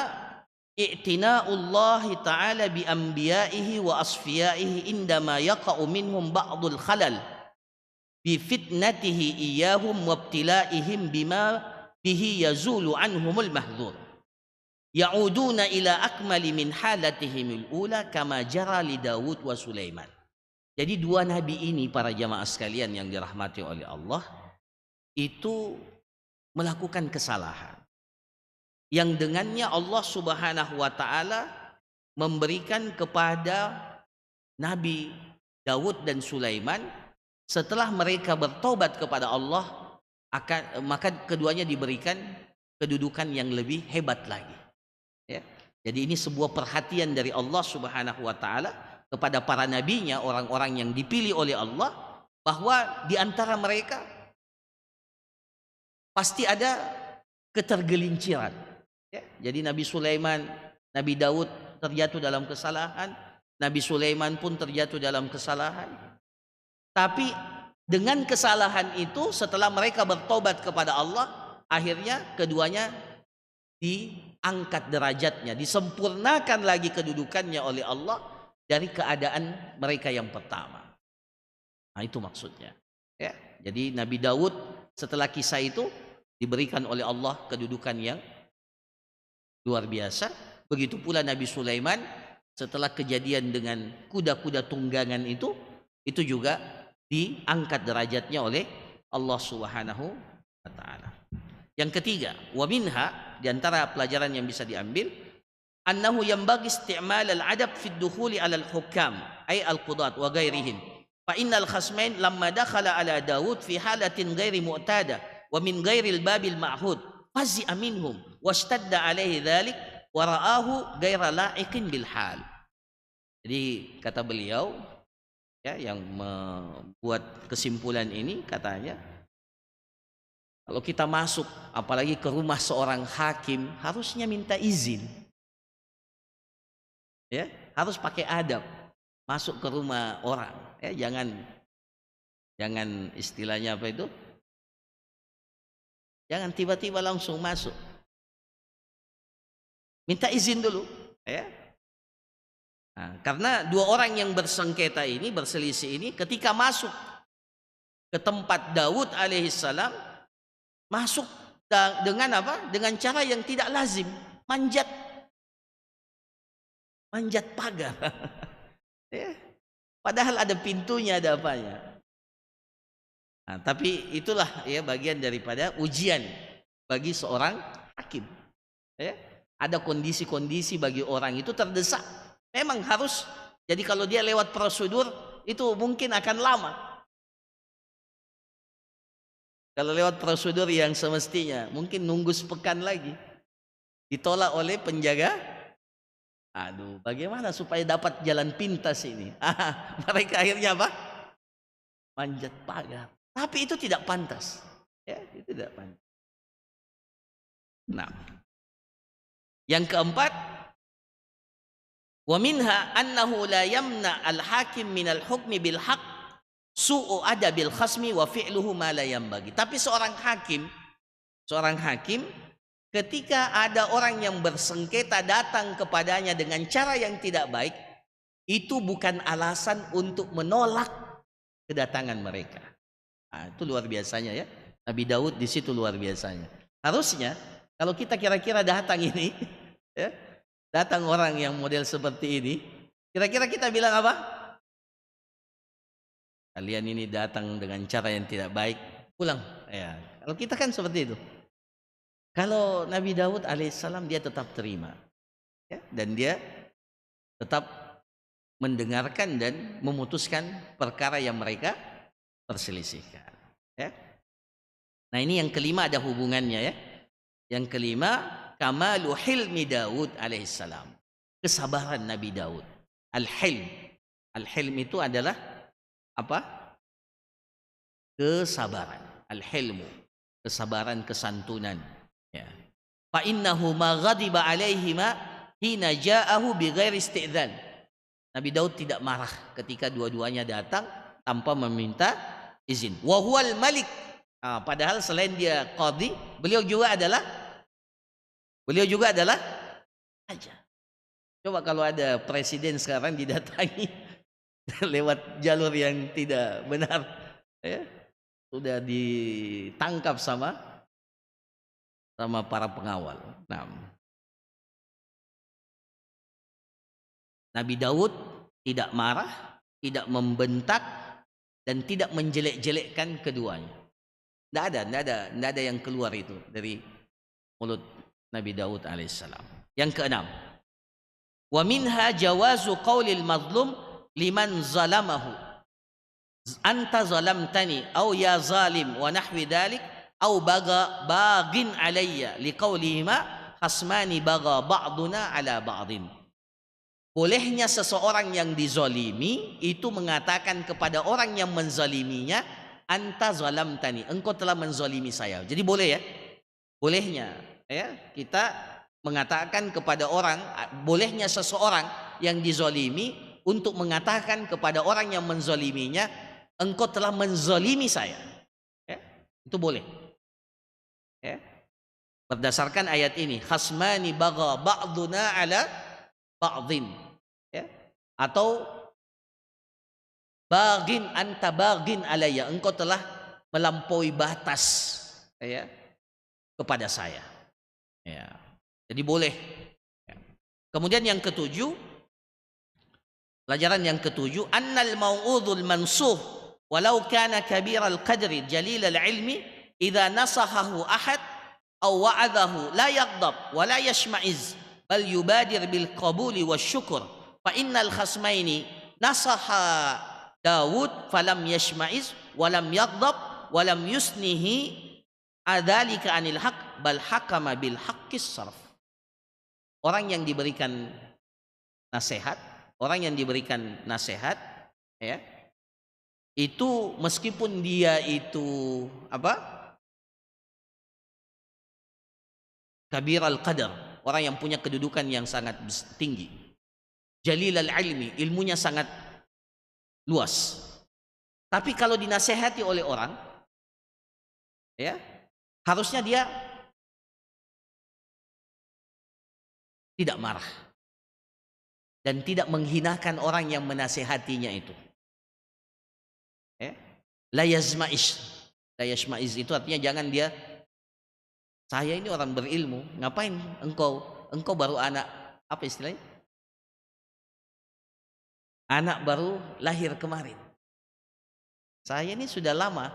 i'tina'ullahi ta'ala bi anbiya'ihi wa asfiyaihi indama yaqa'u minhum ba'dul khalal bi fitnatihi iyyahum wa ibtila'ihim bima bihi yazulu anhumul mahdzur ya'uduna ila akmali min halatihimil ula kama jara li Daud wa Sulaiman. Jadi dua nabi ini, para jamaah sekalian yang dirahmati oleh Allah, itu melakukan kesalahan yang dengannya Allah Subhanahu wa taala memberikan kepada Nabi Daud dan Sulaiman, setelah mereka bertobat kepada Allah, maka keduanya diberikan kedudukan yang lebih hebat lagi. Ya. Jadi ini sebuah perhatian dari Allah Subhanahu wa taala kepada para nabinya, orang-orang yang dipilih oleh Allah, bahwa di antara mereka pasti ada ketergelinciran. Ya. Jadi Nabi Sulaiman, Nabi Daud terjatuh dalam kesalahan, Nabi Sulaiman pun terjatuh dalam kesalahan. Tapi dengan kesalahan itu, setelah mereka bertobat kepada Allah, akhirnya keduanya diangkat derajatnya, disempurnakan lagi kedudukannya oleh Allah dari keadaan mereka yang pertama. Nah, itu maksudnya. Ya. Jadi Nabi Daud setelah kisah itu diberikan oleh Allah kedudukan yang luar biasa. Begitu pula Nabi Sulaiman setelah kejadian dengan kuda-kuda tunggangan itu juga diangkat derajatnya oleh Allah Subhanahu wa taala. Yang ketiga, wa minha, di antara pelajaran yang bisa diambil, annahu yanbaghi isti'mal al-adab fi ad-dukhuli 'ala al-hukam ay al-qudat wa ghairihim. Fa innal khasmain lamma dakhala 'ala Daud fi halatin ghairi mu'tada wa min ghairi al-babil ma'hud fazi'a minhum washtadda 'alaihi dhalik wa ra'ahu ghaira la'iqin bil hal. Jadi kata beliau, ya, yang membuat kesimpulan ini, katanya kalau kita masuk apalagi ke rumah seorang hakim, harusnya minta izin. Ya, harus pakai adab masuk ke rumah orang. Ya, jangan istilahnya apa itu? Jangan tiba-tiba langsung masuk. Minta izin dulu, ya. Nah, karena dua orang yang bersengketa ini, berselisih ini, ketika masuk ke tempat Daud alaihissalam, masuk dengan apa? Dengan cara yang tidak lazim, manjat pagar. Ya. Padahal ada pintunya, ada apanya. Nah, tapi itulah ya bagian daripada ujian bagi seorang hakim. Ya. Ada kondisi-kondisi bagi orang itu terdesak. Memang harus. Jadi kalau dia lewat prosedur itu mungkin akan lama. Kalau lewat prosedur yang semestinya mungkin nunggu sepekan lagi. Ditolak oleh penjaga. Aduh, bagaimana supaya dapat jalan pintas ini? Mereka akhirnya apa? Manjat pagar. Tapi itu tidak pantas. Ya, itu tidak pantas. Nah, yang keempat, wa minha annahu la yamna al-hakim min al-hukmi bil haqq su'u adabil khasmi wa fi'luhu ma la yanbaghi. Tapi seorang hakim ketika ada orang yang bersengketa datang kepadanya dengan cara yang tidak baik, itu bukan alasan untuk menolak kedatangan mereka. Nah, itu luar biasanya ya. Nabi Daud di situ luar biasanya. Harusnya kalau kita kira-kira datang ini, ya, datang orang yang model seperti ini, kira-kira kita bilang apa? Kalian ini datang dengan cara yang tidak baik, pulang. Ya, kalau kita kan seperti itu. Kalau Nabi Daud alaihissalam dia tetap terima, ya, dan dia tetap mendengarkan dan memutuskan perkara yang mereka perselisihkan. Ya. Nah ini yang kelima ada hubungannya ya. Yang kelima, kamalu hilmi Daud alaihissalam, kesabaran Nabi Daud. Al-hilm, al-hilm itu adalah apa? Kesabaran. Al-hilmu, kesabaran, kesantunan. Ya. Fa innahu ma ghadiba alaihima hina ja'ahu bighairi isti'dzan. Nabi Daud tidak marah ketika dua-duanya datang tanpa meminta izin. Wa huwal malik. Padahal selain dia qadhi, beliau juga adalah raja. Coba kalau ada presiden sekarang didatangi lewat jalur yang tidak benar, ya, sudah ditangkap sama para pengawal. Nah, Nabi Daud tidak marah, tidak membentak, dan tidak menjelek-jelekkan keduanya. Tidak ada yang keluar itu dari mulut Nabi Daud alaihissalam. Yang keenam, wa minha jawazu qaulil mazlum liman zalamahu anta zalamtani au ya zalim wa nahwi dhalik au bagin alayya liqaulihima khasmani baga ba'duna ala ba'din. Bolehnya seseorang yang dizalimi itu mengatakan kepada orang yang menzaliminya, anta zalamtani, engkau telah menzalimi saya. Jadi boleh ya, bolehnya ya kita mengatakan kepada orang, bolehnya seseorang yang dizalimi untuk mengatakan kepada orang yang menzaliminya, engkau telah menzalimi saya. Ya, itu boleh. Ya. Berdasarkan ayat ini, khasmani baga ba'duna ala ba'din, ya, atau bagin anta bagin alayya, engkau telah melampaui batas, ya, kepada saya, ya. Jadi boleh, ya. Kemudian yang ketujuh, pelajaran yang ketujuh, annal mau'udhul mansuh walau kana kabiral qadri jalilal ilmi idza nasahahu ahad aw wa'adahu la yaghdab wa la yashma'iz bal yubadir bil qabuli wasyukur fa innal khasmaini nasaha Daud falam yashma'iz walam yaghdab walam yusnihi adzalika anil haq bal hakama bil haqqis sarf. Orang yang diberikan nasihat, ya, itu meskipun dia itu apa? Kabiral qadar, orang yang punya kedudukan yang sangat tinggi. Jalilal ilmi, ilmunya sangat luas. Tapi kalau dinasehati oleh orang, ya, harusnya dia tidak marah dan tidak menghinakan orang yang menasehatinya itu. Ya. La yazma'ish. La yazma'ish itu artinya jangan dia, saya ini orang berilmu, ngapain engkau baru anak, apa istilahnya? Anak baru lahir kemarin. Saya ini sudah lama,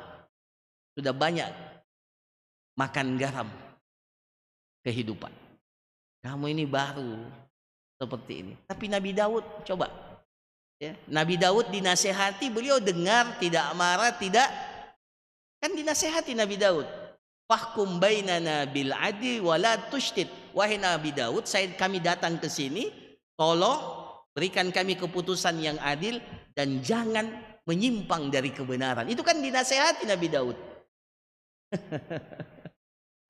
sudah banyak makan garam kehidupan. Kamu ini baru seperti ini. Tapi Nabi Daud, coba, ya, Nabi Daud dinasehati, beliau dengar, tidak marah, tidak, kan dinasehati Nabi Daud. Fahkum bainana bil adli wa la tushtid. Wahai Nabi Daud, kami datang ke sini, tolong berikan kami keputusan yang adil dan jangan menyimpang dari kebenaran. Itu kan dinasehati Nabi Daud.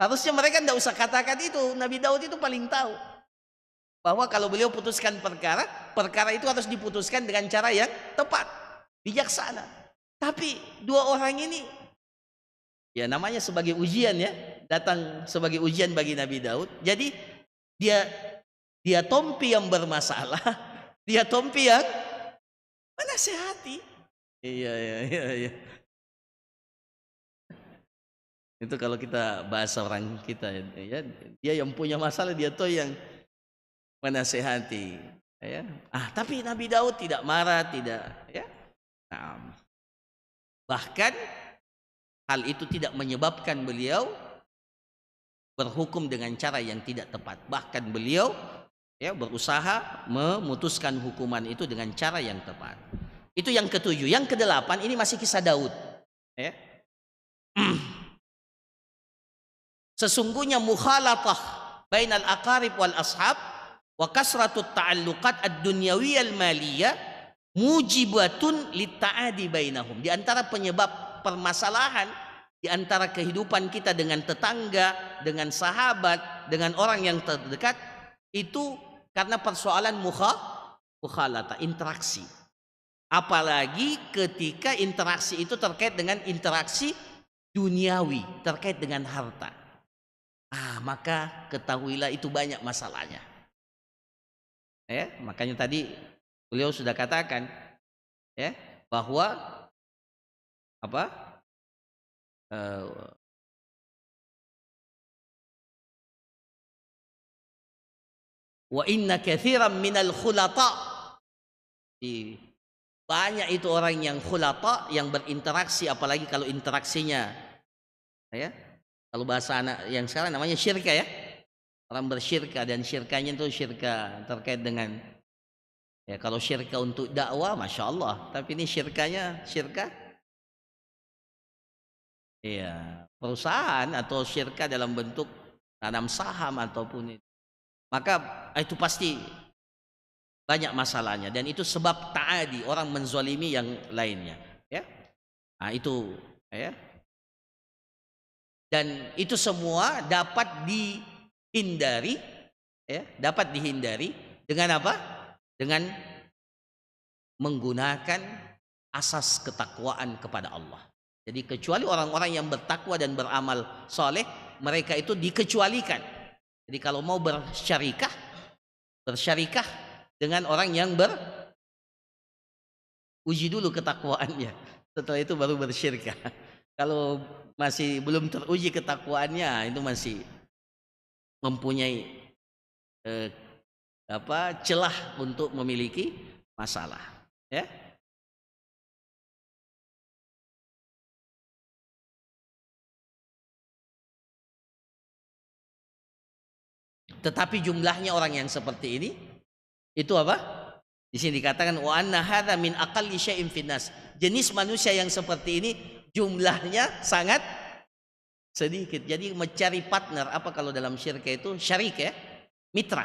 Harusnya mereka tidak usah katakan itu. Nabi Daud itu paling tahu bahwa kalau beliau putuskan perkara itu harus diputuskan dengan cara yang tepat, bijaksana. Tapi dua orang ini, ya namanya sebagai ujian ya, datang sebagai ujian bagi Nabi Daud. Jadi dia tompi yang bermasalah, dia tompi yang menasehati. Iya. Itu kalau kita bahasa orang kita ya, dia yang punya masalah, dia tuh yang menasehati. Ya. Tapi Nabi Daud tidak marah, tidak ya. Nah, bahkan hal itu tidak menyebabkan beliau berhukum dengan cara yang tidak tepat. Bahkan beliau ya berusaha memutuskan hukuman itu dengan cara yang tepat. Itu yang ketujuh. Yang kedelapan ini masih kisah Daud. Ya. Sesungguhnya mukhalatah bainal aqarib wal ashab wa kasratut ta'alluqat ad-dunyawiyal maliyah mujibatun litta'adi bainahum. Di antara penyebab permasalahan di antara kehidupan kita dengan tetangga, dengan sahabat, dengan orang yang terdekat itu karena persoalan mukhalatah, interaksi. Apalagi ketika interaksi itu terkait dengan interaksi duniawi, terkait dengan harta. Maka ketahuilah itu banyak masalahnya. Ya, makanya tadi beliau sudah katakan ya bahwa apa? Wa inna katsiran minal khulata, banyak itu orang yang khulata, yang berinteraksi, apalagi kalau interaksinya ya, kalau bahasa anak yang sekarang namanya syirka ya, orang bersyirka, dan syirkanya itu syirka terkait dengan ya, kalau syirka untuk dakwah masya Allah, tapi ini syirkanya syirka ya perusahaan atau syirka dalam bentuk tanam saham ataupun itu, maka itu pasti banyak masalahnya, dan itu sebab ta'adi, orang menzalimi yang lainnya ya. Itu ya, dan itu semua dapat dihindari ya, dapat dihindari dengan apa? Dengan menggunakan asas ketakwaan kepada Allah. Jadi kecuali orang-orang yang bertakwa dan beramal soleh, mereka itu dikecualikan. Jadi kalau mau bersyarikah dengan orang yang uji dulu ketakwaannya, setelah itu baru bersyirkah. Kalau masih belum teruji ketakwaannya, itu masih mempunyai celah untuk memiliki masalah ya. Tetapi jumlahnya orang yang seperti ini itu apa? Di sini dikatakan wa anna hadza min aqalli syai'in finnas. Jenis manusia yang seperti ini jumlahnya sangat sedikit. Jadi mencari partner, apa kalau dalam syirka itu syarik ya, mitra.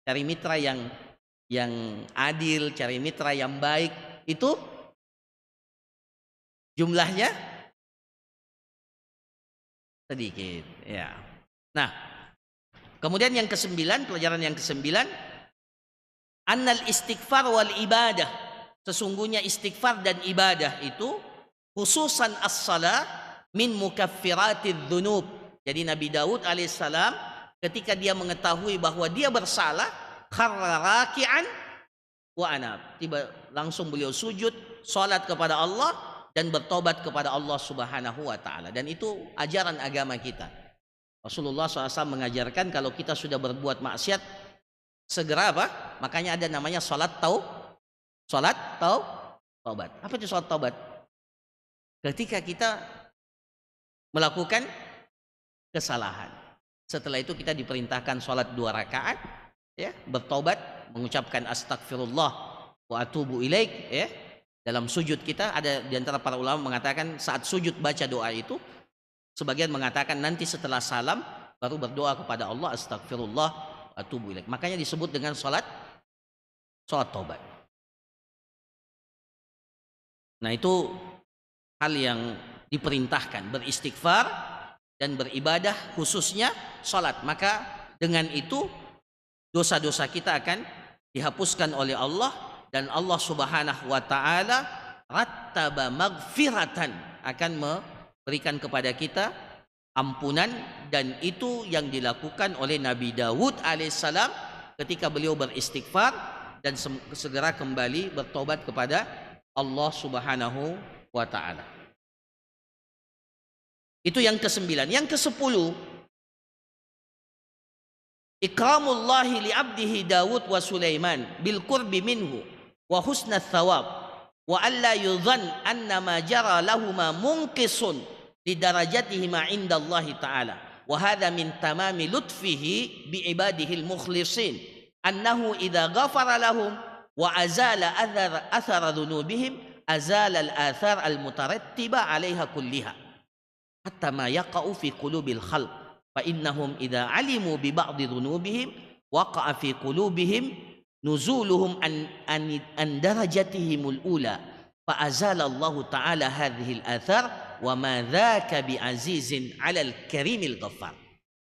Cari mitra yang adil, cari mitra yang baik, itu jumlahnya sedikit ya. Nah, kemudian yang kesembilan, pelajaran yang kesembilan, annal istighfar wal ibadah, sesungguhnya istighfar dan ibadah itu khususan as-salah min mukaffiratidz dzunub. Jadi Nabi Daud alaihissalam ketika dia mengetahui bahwa dia bersalah, kharra raki'an wa anab, tiba langsung beliau sujud, salat kepada Allah dan bertobat kepada Allah Subhanahu wa taala. Dan itu ajaran agama kita. Rasulullah SAW mengajarkan kalau kita sudah berbuat maksiat segera apa? Makanya ada namanya salat taubat. Apa itu salat taubat? Ketika kita melakukan kesalahan, setelah itu kita diperintahkan salat 2 rakaat ya, bertobat, mengucapkan astagfirullah wa atubu ilaik ya. Dalam sujud kita ada di antara para ulama mengatakan saat sujud baca doa itu, sebagian mengatakan nanti setelah salam baru berdoa kepada Allah astagfirullah wa atubu ilaik. Makanya disebut dengan salat taubat. Nah, itu hal yang diperintahkan, beristighfar dan beribadah, khususnya salat. Maka dengan itu dosa-dosa kita akan dihapuskan oleh Allah, dan Allah Subhanahu wa taala rattaba maghfiratan, akan memberikan kepada kita ampunan. Dan itu yang dilakukan oleh Nabi Daud alaihissalam ketika beliau beristighfar dan segera kembali bertobat kepada Allah Subhanahu wa taala. Itu yang ke-9. Yang ke-10, ikramullahi li'abdihi Dawud wa Sulaiman bil qurbi minhu wa husna thawab wa alla yudhan anna ma jara lahuma munqisun li darajatihima indallahi ta'ala wa hadha min tamami lutfihi bi ibadihi al-mukhlisin annahu idza ghafara lahum wa azala athara dhunubihim azala al-athar al-mutarattiba 'alayha kulliha hatta ma yaqa'u fi qulubil khalq fa innahum idza 'alimu bi ba'dhi dhunubihim waqa'a fi qulubihim nuzuluhum an darajatihimul ula fa azala Allah ta'ala hadhihi al-athar wa ma dzaka bi azizin 'alal karimil ghaffar.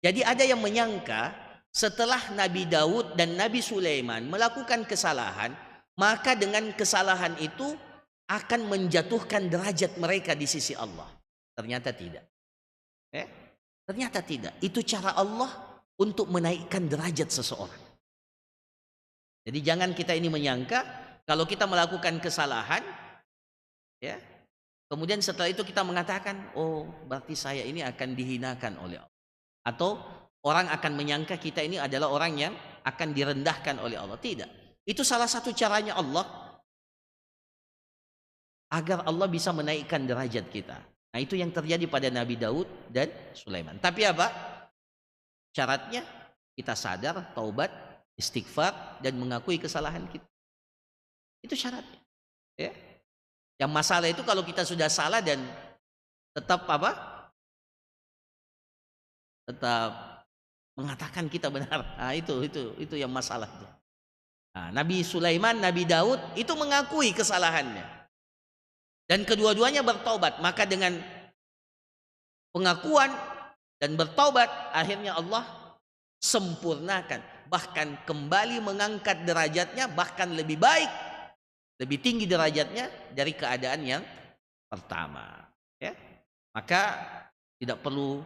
Jadi ada yang menyangka setelah Nabi Daud dan Nabi Sulaiman melakukan kesalahan, maka dengan kesalahan itu akan menjatuhkan derajat mereka di sisi Allah. Ternyata tidak. Ternyata tidak. Itu cara Allah untuk menaikkan derajat seseorang. Jadi jangan kita ini menyangka kalau kita melakukan kesalahan, ya, kemudian setelah itu kita mengatakan, oh berarti saya ini akan dihinakan oleh Allah. Atau orang akan menyangka kita ini adalah orang yang akan direndahkan oleh Allah. Tidak. Itu salah satu caranya Allah agar Allah bisa menaikkan derajat kita. Nah itu yang terjadi pada Nabi Daud dan Sulaiman. Tapi apa? Syaratnya kita sadar, taubat, istighfar, dan mengakui kesalahan kita. Itu syaratnya. Ya. Yang masalah itu kalau kita sudah salah dan tetap apa? Tetap mengatakan kita benar. Nah, itu yang masalah itu. Nah, Nabi Sulaiman, Nabi Daud itu mengakui kesalahannya. Dan kedua-duanya bertaubat. Maka dengan pengakuan dan bertaubat, akhirnya Allah sempurnakan, bahkan kembali mengangkat derajatnya, bahkan lebih baik, lebih tinggi derajatnya dari keadaan yang pertama. Ya. Maka tidak perlu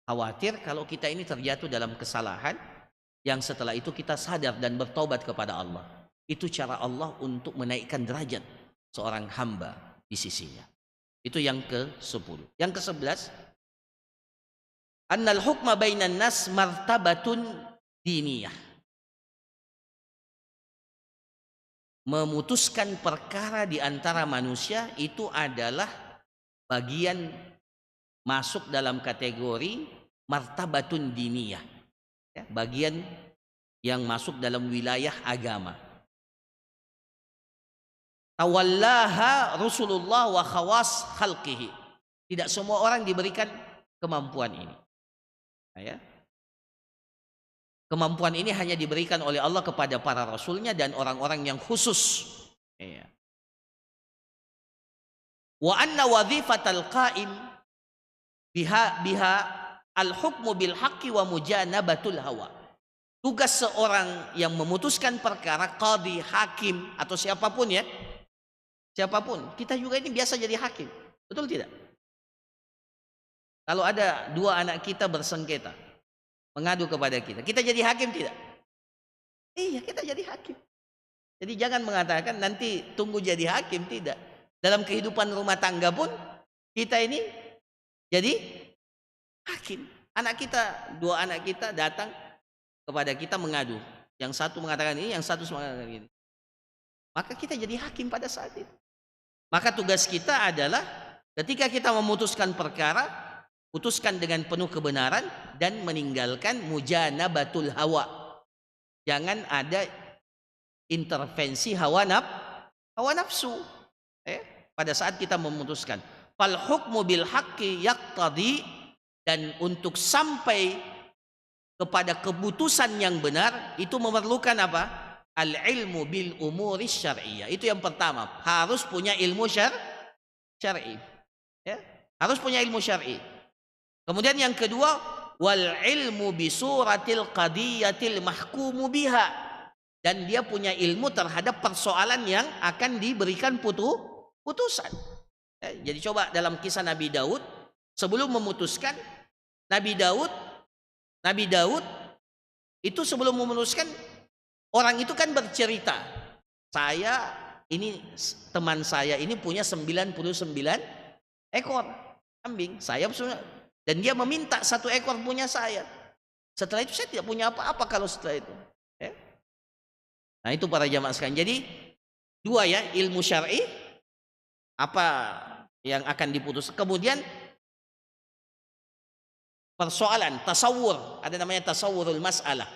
khawatir kalau kita ini terjatuh dalam kesalahan yang setelah itu kita sadar dan bertobat kepada Allah. Itu cara Allah untuk menaikkan derajat seorang hamba di sisinya. Itu yang ke-10. Yang ke-11, annal hukma bainan nas martabatun diniyah. Memutuskan perkara di antara manusia itu adalah bagian masuk dalam kategori martabatun diniyah, ya, bagian yang masuk dalam wilayah agama. Tawallaha Rasulullah wa khawas khalqihi. Tidak semua orang diberikan kemampuan ini. Ya. Kemampuan ini hanya diberikan oleh Allah kepada para rasulnya dan orang-orang yang khusus. Ya. Wa anna wadhifatal qa'im biha al-hukmu bil haqqi wa mujanabatul hawa. Tugas seorang yang memutuskan perkara, qadhi, hakim atau siapapun, ya. Siapapun, kita juga ini biasa jadi hakim. Betul tidak? Kalau ada dua anak kita bersengketa, mengadu kepada kita, kita jadi hakim tidak? Iya, kita jadi hakim. Jadi jangan mengatakan nanti tunggu jadi hakim, tidak. Dalam kehidupan rumah tangga pun kita ini jadi hakim. Dua anak kita datang kepada kita mengadu. Yang satu mengatakan ini, yang satu mengatakan ini. Maka kita jadi hakim pada saat itu. Maka tugas kita adalah ketika kita memutuskan perkara, putuskan dengan penuh kebenaran dan meninggalkan mujanabatul hawa. Jangan ada intervensi hawa nafsu. Pada saat kita memutuskan. Fal hukmu bil haqqi yaqtadi, dan untuk sampai kepada keputusan yang benar itu memerlukan apa? Al-ilmu bil umuri syar'iyyah. Itu yang pertama, harus punya ilmu syar'i. Ya? Harus punya ilmu syar'i. Kemudian yang kedua, wal ilmu bi suratil qadiyatil mahkumu biha. Dan dia punya ilmu terhadap persoalan yang akan diberikan putusan. Jadi coba dalam kisah Nabi Daud, sebelum memutuskan, Nabi Daud itu sebelum memutuskan, orang itu kan bercerita, saya ini, teman saya ini punya 99 ekor kambing, dan dia meminta 1 ekor punya saya. Setelah itu saya tidak punya apa-apa kalau setelah itu. Nah itu para jamaah sekalian. Jadi 2 ya, ilmu syar'i apa yang akan diputus. Kemudian persoalan tasawur, ada namanya tasawurul mas'alah.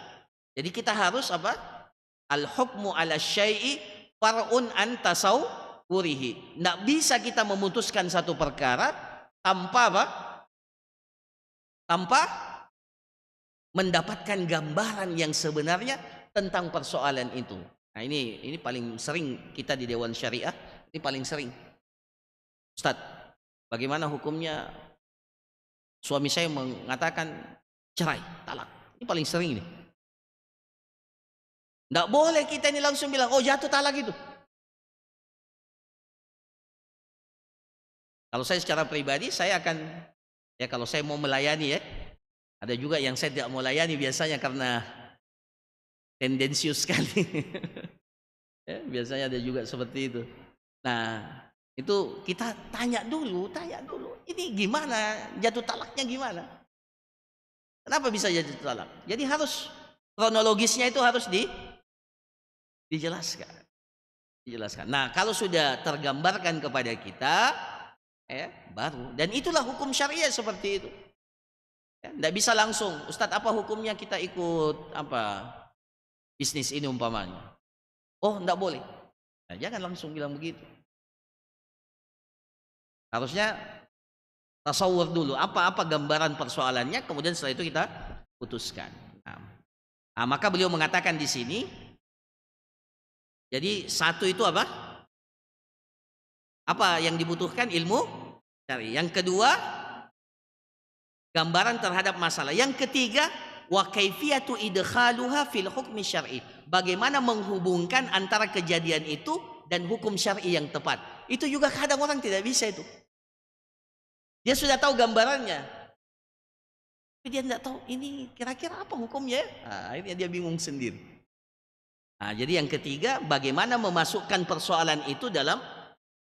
Jadi kita harus apa? Al-hukmu ala syai'i far'un an tasawwurihi. Tidak bisa kita memutuskan satu perkara tanpa apa? Tanpa mendapatkan gambaran yang sebenarnya tentang persoalan itu. Nah ini paling sering kita di Dewan Syariah, ini paling sering. Ustaz, bagaimana hukumnya suami saya mengatakan cerai, talak? Ini paling sering ini. Tidak boleh kita ini langsung bilang, oh jatuh talak itu. Kalau saya secara pribadi, saya akan, ya kalau saya mau melayani ya, ada juga yang saya tidak mau layani biasanya karena tendensius sekali. Ya, biasanya ada juga seperti itu. Nah, itu kita tanya dulu, ini gimana, jatuh talaknya gimana? Kenapa bisa jatuh talak? Jadi harus, kronologisnya itu harus dijelaskan. Nah, kalau sudah tergambarkan kepada kita, baru. Dan itulah hukum syariah seperti itu. Tidak bisa langsung, Ustadz apa hukumnya kita ikut apa bisnis ini umpamanya? Oh, tidak boleh. Nah, jangan langsung bilang begitu. Harusnya tasawur dulu, apa gambaran persoalannya, kemudian setelah itu kita putuskan. Nah, maka beliau mengatakan di sini, jadi 1 itu apa? Apa yang dibutuhkan? Ilmu syar'i. Yang kedua, gambaran terhadap masalah. Yang ketiga, wa kaifiyatu idkhaluha fil hukmi syar'i. Bagaimana menghubungkan antara kejadian itu dan hukum syar'i yang tepat. Itu juga kadang orang tidak bisa itu. Dia sudah tahu gambarannya, tapi dia tidak tahu ini kira-kira apa hukumnya. Nah, akhirnya dia bingung sendiri. Nah, jadi yang ketiga, bagaimana memasukkan persoalan itu dalam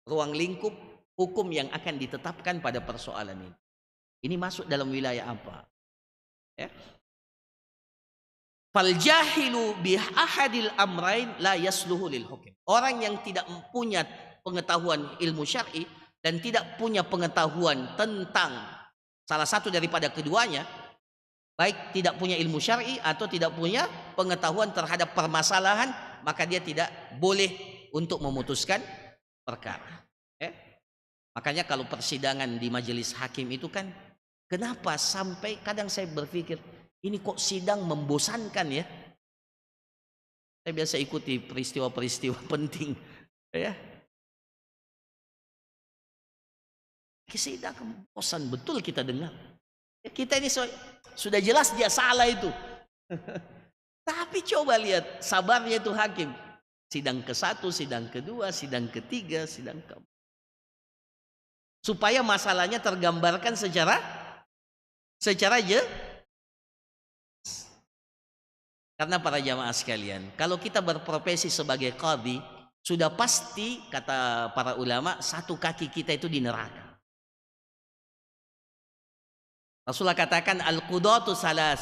ruang lingkup hukum yang akan ditetapkan pada persoalan ini. Ini masuk dalam wilayah apa? Fal jahilu bi ahadil amrain la yasluhu lil hukm. Orang yang tidak punya pengetahuan ilmu syar'i dan tidak punya pengetahuan tentang salah satu daripada keduanya, baik tidak punya ilmu syar'i atau tidak punya pengetahuan terhadap permasalahan, maka dia tidak boleh untuk memutuskan perkara. Makanya kalau persidangan di majelis hakim itu kan, kenapa sampai kadang saya berpikir, ini kok sidang membosankan ya? Saya biasa ikuti peristiwa-peristiwa penting, ya. Sidang bosan betul kita dengar. Ya, kita ini sudah jelas dia salah itu. Tapi coba lihat sabarnya itu hakim. Sidang ke-1, sidang ke-2, sidang ke-3, sidang ke-4. Supaya masalahnya tergambarkan secara karena para jamaah sekalian, kalau kita berprofesi sebagai qadhi, sudah pasti kata para ulama 1 kaki kita itu di neraka. Rasulullah katakan al-qudatu salas.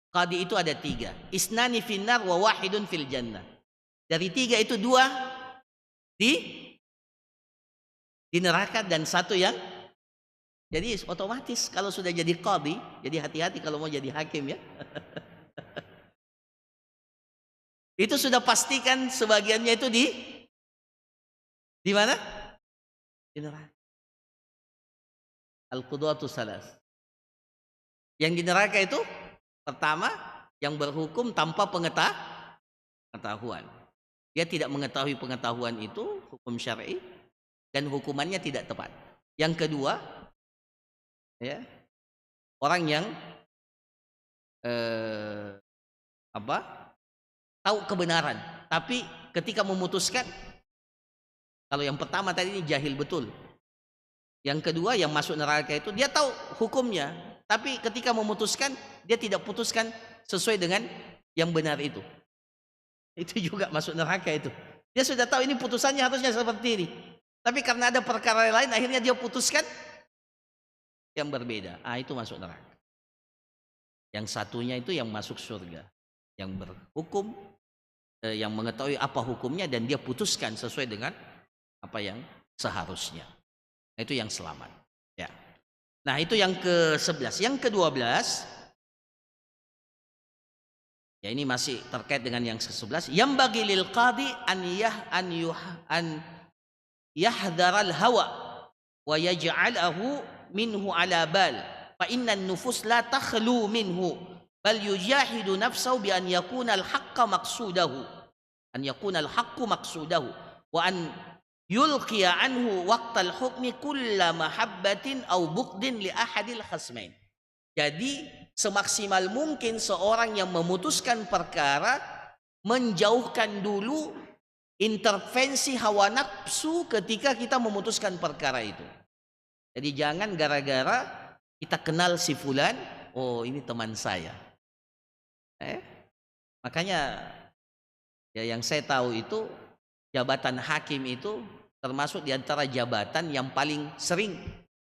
Qadhi itu ada 3. Isnani finnar wa wahidun fil jannah. Dari 3 itu 2 di neraka dan 1 yang, jadi otomatis kalau sudah jadi qadhi, jadi hati-hati kalau mau jadi hakim ya. Itu sudah pastikan sebagiannya itu di mana? Di neraka. Al-qudwatu salas. Yang di neraka itu pertama, yang berhukum tanpa pengetahuan. Dia tidak mengetahui pengetahuan itu hukum syar'i dan hukumannya tidak tepat. Yang kedua, ya, orang yang tahu kebenaran, tapi ketika memutuskan Kalau yang pertama tadi ini jahil betul. Yang kedua yang masuk neraka itu dia tahu hukumnya, tapi ketika memutuskan dia tidak putuskan sesuai dengan yang benar itu. Itu juga masuk neraka itu. Dia sudah tahu ini putusannya harusnya seperti ini. Tapi karena ada perkara lain akhirnya dia putuskan yang berbeda. Itu masuk neraka. Yang satunya itu yang masuk surga. Yang berhukum, yang mengetahui apa hukumnya dan dia putuskan sesuai dengan apa yang seharusnya. Itu yang selamat. Ya. Nah, itu yang ke-11. Yang ke-12, ya ini masih terkait dengan yang ke-11. Yang bagi lil qadi an yahdharal hawa wa yaj'alahu minhu ala bal. Fa inna an-nufus la takhlu minhu bal yujahidu nafsahu bi an yakuna al-haqqa maqsudahu. An yakuna al-haqqu maqsudahu wa an yulqiya anhu waqtal hukmi kulla mahabbatin au buqdin li ahadil khasmain. Jadi semaksimal mungkin seorang yang memutuskan perkara menjauhkan dulu intervensi hawa nafsu ketika kita memutuskan perkara itu. Jadi jangan gara-gara kita kenal si fulan, oh ini teman saya. Makanya ya yang saya tahu itu jabatan hakim itu termasuk di antara jabatan yang paling sering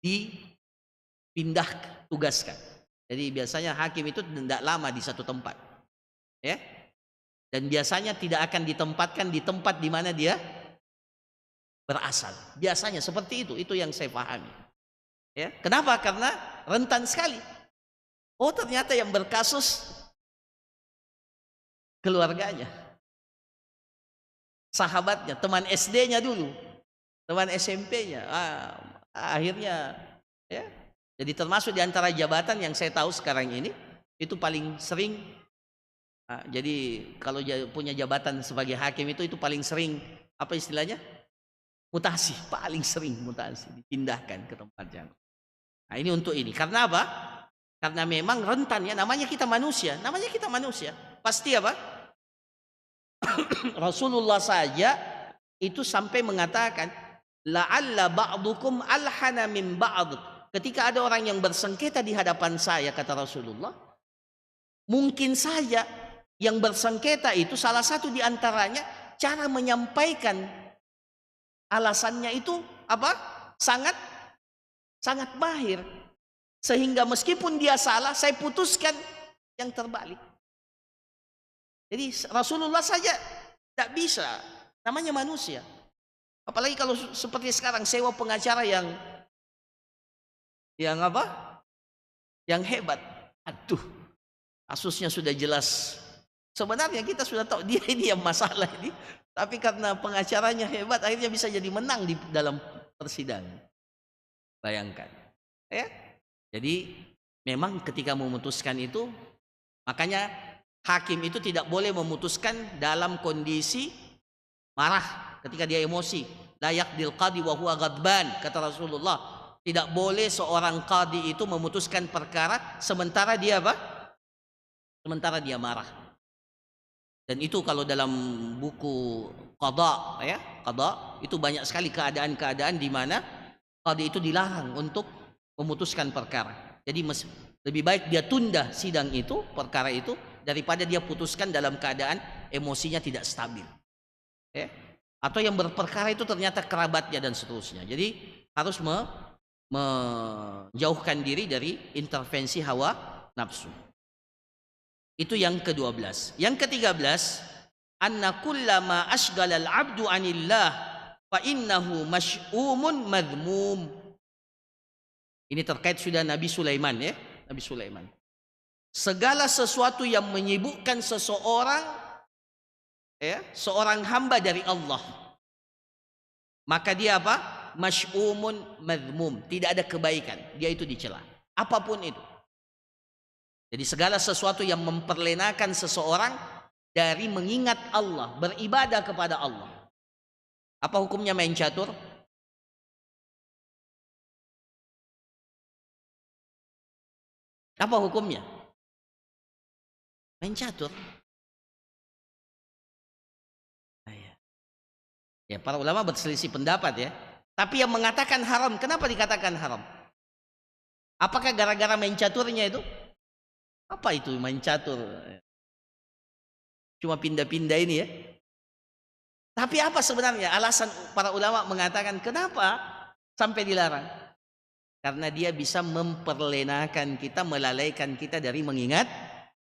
dipindah tugaskan. Jadi biasanya hakim itu tidak lama di satu tempat. Ya. Dan biasanya tidak akan ditempatkan di tempat di mana dia berasal. Biasanya seperti itu. Itu yang saya pahami. Ya. Kenapa? Karena rentan sekali. Oh ternyata yang berkasus keluarganya, sahabatnya, teman SD-nya dulu, teman SMP-nya, akhirnya ya. Jadi termasuk di antara jabatan yang saya tahu sekarang ini itu paling sering. Jadi kalau punya jabatan sebagai hakim itu paling sering apa istilahnya? Mutasi, paling sering mutasi, dipindahkan ke tempat yang. Nah ini untuk ini. Karena apa? Karena memang rentannya, namanya kita manusia, pasti apa? Rasulullah saja itu sampai mengatakan la'alla ba'dukum alhana min ba'd. Ketika ada orang yang bersengketa di hadapan saya, kata Rasulullah, mungkin saja yang bersengketa itu salah satu di antaranya cara menyampaikan alasannya itu apa? Sangat mahir. Sehingga meskipun dia salah, saya putuskan yang terbalik. Jadi Rasulullah saja tidak bisa, namanya manusia. Apalagi kalau seperti sekarang sewa pengacara yang apa? Yang hebat. Aduh, kasusnya sudah jelas. Sebenarnya kita sudah tahu dia ini yang masalah ini, tapi karena pengacaranya hebat, akhirnya bisa jadi menang di dalam persidangan. Bayangkan, ya. Jadi memang ketika memutuskan itu, makanya hakim itu tidak boleh memutuskan dalam kondisi marah ketika dia emosi. La yaqdil qadi wa huwa ghadban, kata Rasulullah. Tidak boleh seorang qadi itu memutuskan perkara sementara dia apa? Sementara dia marah. Dan itu kalau dalam buku qada, ya, qada itu banyak sekali keadaan-keadaan di mana qadi itu dilarang untuk memutuskan perkara. Jadi lebih baik dia tunda sidang itu, perkara itu, daripada dia putuskan dalam keadaan emosinya tidak stabil. Ya? Atau yang berperkara itu ternyata kerabatnya dan seterusnya. Jadi harus menjauhkan diri dari intervensi hawa nafsu. Itu yang ke-12. Yang ke-13, anna kullama ashghala al-'abdu 'anillah fa innahu mash'umun madhmum. Ini terkait sudah Nabi Sulaiman, ya, Nabi Sulaiman. Segala sesuatu yang menyibukkan seseorang, ya, seorang hamba dari Allah, maka dia apa? Mash'umun madhmum, tidak ada kebaikan, dia itu dicela. Apapun itu. Jadi segala sesuatu yang memperlenakan seseorang dari mengingat Allah, beribadah kepada Allah. Apa hukumnya main catur? Apa hukumnya? Main catur. Ya, para ulama berselisih pendapat ya. Tapi yang mengatakan haram, kenapa dikatakan haram? Apakah gara-gara main caturnya itu? Apa itu main catur? Cuma pindah-pindah ini ya. Tapi apa sebenarnya alasan para ulama mengatakan kenapa sampai dilarang? Karena dia bisa memperlenakan kita, melalaikan kita dari mengingat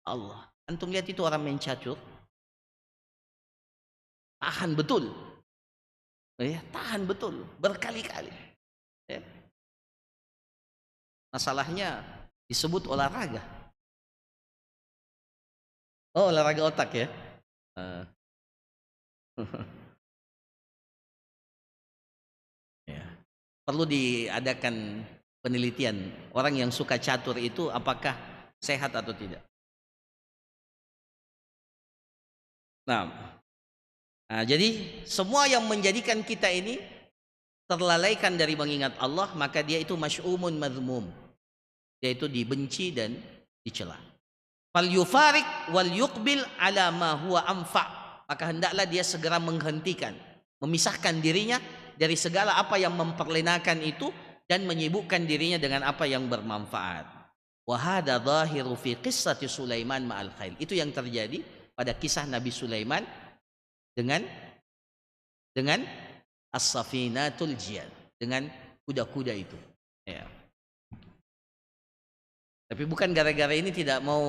Allah. Antum lihat itu orang main catur, tahan betul, ya, tahan betul berkali-kali. Ya. Masalahnya disebut olahraga. Oh, olahraga otak ya. Ya. Perlu diadakan penelitian orang yang suka catur itu apakah sehat atau tidak. Nah, jadi semua yang menjadikan kita ini terlalaikan dari mengingat Allah, maka dia itu masy'umun madhmum, yaitu dibenci dan dicela. Fal yufarik wal yuqbil ala ma huwa anfa, maka hendaklah dia segera menghentikan, memisahkan dirinya dari segala apa yang memperlenakan itu dan menyibukkan dirinya dengan apa yang bermanfaat. Wa hadza dhahiru fi qissati Sulaiman ma'al khail. Itu yang terjadi pada kisah Nabi Sulaiman dengan as-safinatul jiyad, dengan kuda-kuda itu. Ya. Tapi bukan gara-gara ini tidak mau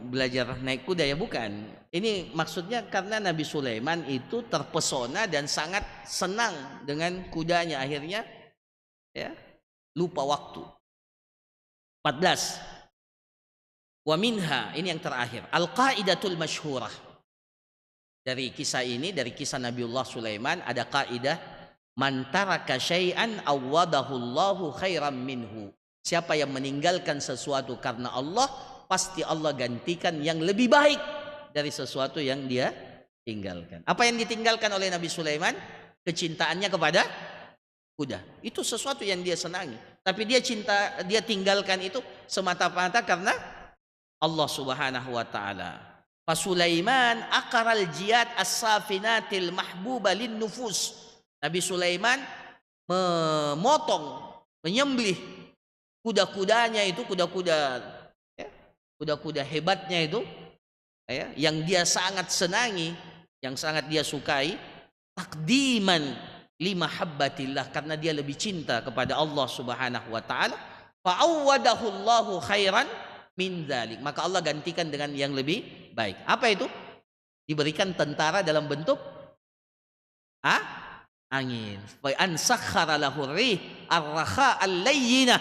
belajar naik kuda ya, bukan. Ini maksudnya karena Nabi Sulaiman itu terpesona dan sangat senang dengan kudanya, akhirnya ya lupa waktu. 14. Wa minha, ini yang terakhir, al-qaidatul masyhurah. Dari kisah ini, dari kisah Nabiullah Sulaiman ada kaidah, man taraka syai'an awadahu Allahu khairan minhu. Siapa yang meninggalkan sesuatu karena Allah, pasti Allah gantikan yang lebih baik dari sesuatu yang dia tinggalkan. Apa yang ditinggalkan oleh Nabi Sulaiman? Kecintaannya kepada kuda. Itu sesuatu yang dia senangi. Tapi dia tinggalkan itu semata-mata karena Allah Subhanahu wa taala. Fa Sulaiman aqaral jiyad as-safinatil mahbuba lin nufus. Nabi Sulaiman memotong, menyembelih kuda-kudanya itu, kuda-kuda hebatnya itu ya, yang dia sangat senangi, yang sangat dia sukai, takdiman lima habbatillah, karena dia lebih cinta kepada Allah Subhanahu wa taala. Fa awwadahu Allahu khairan min dzalik, maka Allah gantikan dengan yang lebih baik. Apa itu? Diberikan tentara dalam bentuk angin. Wa ansakhara lahu rih ar-rakha al-layyinah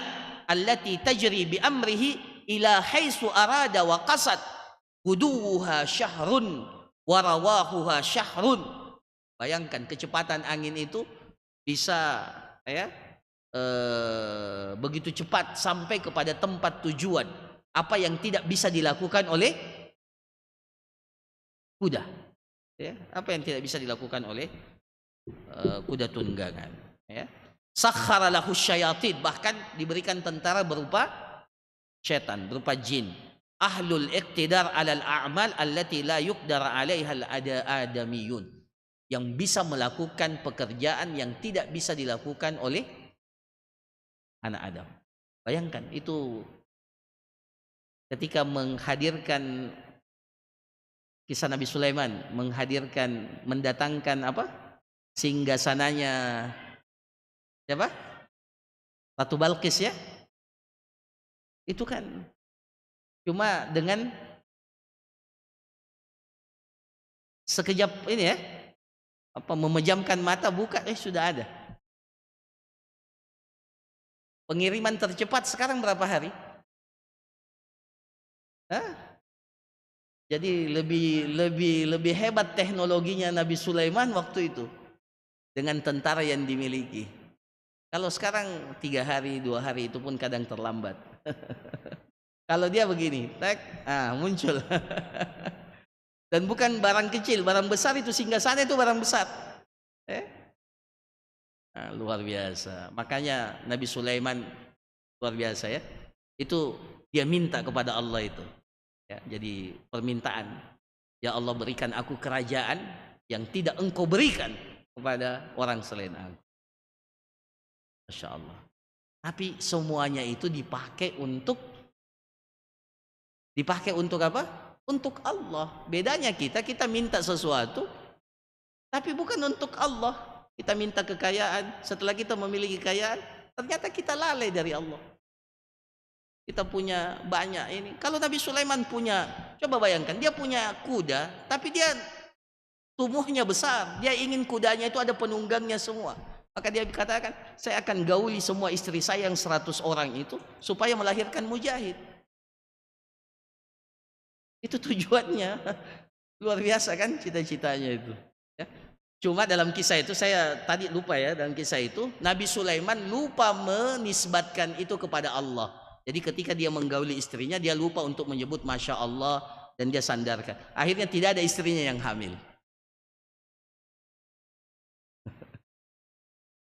allati tajri bi amrihi ila haitsu arada wa qasad guduha syahrun wa rawahuha syahrun. Bayangkan kecepatan angin itu bisa ya begitu cepat sampai kepada tempat tujuan, apa yang tidak bisa dilakukan oleh kuda ya, apa yang tidak bisa dilakukan oleh kuda tunggangan ya. Sakhara lahu syayatin, bahkan diberikan tentara berupa setan, berupa jin, ahlul iqtidar alal a'mal allati la yuqdar 'alaiha al-adamiyun, yang bisa melakukan pekerjaan yang tidak bisa dilakukan oleh anak Adam. Bayangkan itu ketika menghadirkan kisah Nabi Sulaiman, mendatangkan apa? Singgasananya siapa? Ratu Balqis ya. Itu kan cuma dengan sekejap ini ya, apa, memejamkan mata, buka, sudah ada. Pengiriman tercepat sekarang berapa hari? Jadi lebih hebat teknologinya Nabi Sulaiman waktu itu dengan tentara yang dimiliki. Kalau sekarang 3 hari 2 hari itu pun kadang terlambat. Kalau dia begini, muncul. Dan bukan barang kecil, barang besar itu, singgasana itu barang besar. Luar biasa. Makanya Nabi Sulaiman luar biasa ya. Itu dia minta kepada Allah itu. Ya, jadi permintaan, ya Allah berikan aku kerajaan yang tidak engkau berikan kepada orang selain aku. Masya Allah. Tapi semuanya itu dipakai untuk apa? Untuk Allah. Bedanya kita minta sesuatu, tapi bukan untuk Allah. Kita minta kekayaan. Setelah kita memiliki kekayaan, ternyata kita lalai dari Allah. Kita punya banyak ini. Kalau Nabi Sulaiman punya, coba bayangkan, dia punya kuda, tapi dia tubuhnya besar. Dia ingin kudanya itu ada penunggangnya semua. Maka dia katakan, saya akan gauli semua istri saya yang 100 orang itu supaya melahirkan mujahid. Itu tujuannya. Luar biasa kan cita-citanya itu. Ya. Cuma dalam kisah itu saya tadi lupa ya, dalam kisah itu Nabi Sulaiman lupa menisbatkan itu kepada Allah. Jadi ketika dia menggauli istrinya, dia lupa untuk menyebut Masya Allah dan dia sandarkan. Akhirnya tidak ada istrinya yang hamil.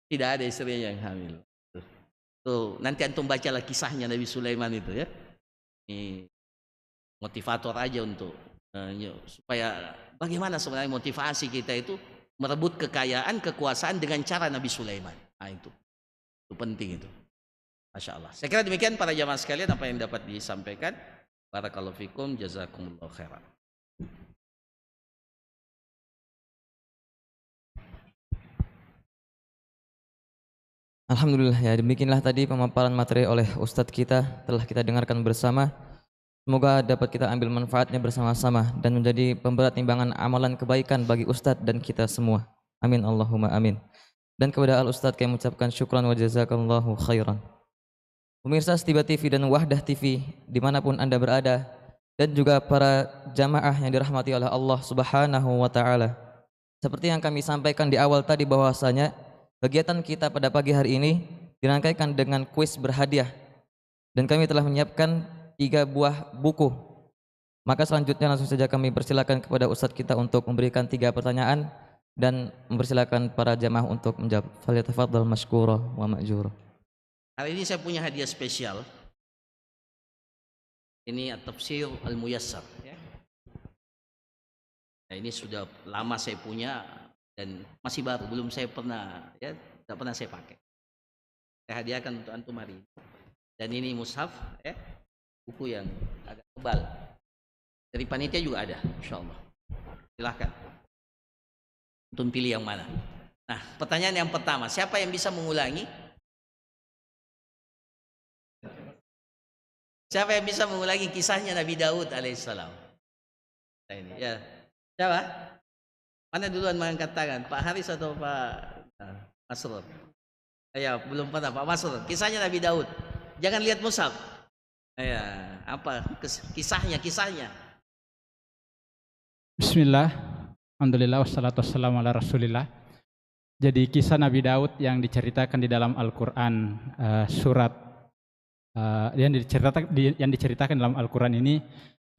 Tidak ada istrinya yang hamil. Tuh, nanti antum bacalah kisahnya Nabi Sulaiman itu ya. Ini motivator aja untuk supaya bagaimana sebenarnya motivasi kita itu merebut kekayaan, kekuasaan dengan cara Nabi Sulaiman. Nah itu penting itu. Masya Allah. Saya kira demikian para jamaah sekalian apa yang dapat disampaikan. Barakallahu fikum, jazakumullahu khairan. Alhamdulillah ya, demikianlah tadi pemaparan materi oleh Ustadz kita telah kita dengarkan bersama. Semoga dapat kita ambil manfaatnya bersama-sama dan menjadi pemberat timbangan amalan kebaikan bagi Ustadz dan kita semua. Amin Allahumma amin. Dan kepada Al-Ustadz kami mengucapkan syukran wa jazakallahu khairan. Pemirsa Setiba TV dan Wahdah TV dimanapun Anda berada, dan juga para jamaah yang dirahmati oleh Allah Subhanahu wa Ta'ala. Seperti yang kami sampaikan di awal tadi bahwasanya kegiatan kita pada pagi hari ini dirangkaikan dengan kuis berhadiah, dan kami telah menyiapkan 3 buah buku. Maka selanjutnya langsung saja kami persilakan kepada Ustadz kita untuk memberikan 3 pertanyaan dan mempersilakan para jamaah untuk menjawab. Falyatafadhal mashkura wa ma'jura. Hari ini saya punya hadiah spesial. Ini At-Tafsir Al-Muyassar ya. Nah, ini sudah lama saya punya dan masih baru, belum saya pernah ya, tidak pernah saya pakai. Saya hadiahkan untuk antum hari ini. Dan ini mushaf ya, buku yang agak tebal. Dari panitia juga ada, insyaallah. Silahkan. Antum pilih yang mana. Nah, pertanyaan yang pertama, siapa yang bisa mengulangi? Siapa yang bisa mengulangi kisahnya Nabi Daud alaihissalam? Nah, ini ya. Siapa? Mana duluan mengangkat tangan? Pak Haris atau Pak Masrur? Ya, belum pernah Pak Masrur. Kisahnya Nabi Daud. Jangan lihat mushaf. Ya, apa kisahnya? Bismillah, alhamdulillah, wassalatu wassalamu ala rasulillah. Jadi kisah Nabi Daud yang diceritakan di dalam Al-Quran, yang diceritakan dalam Al-Quran ini,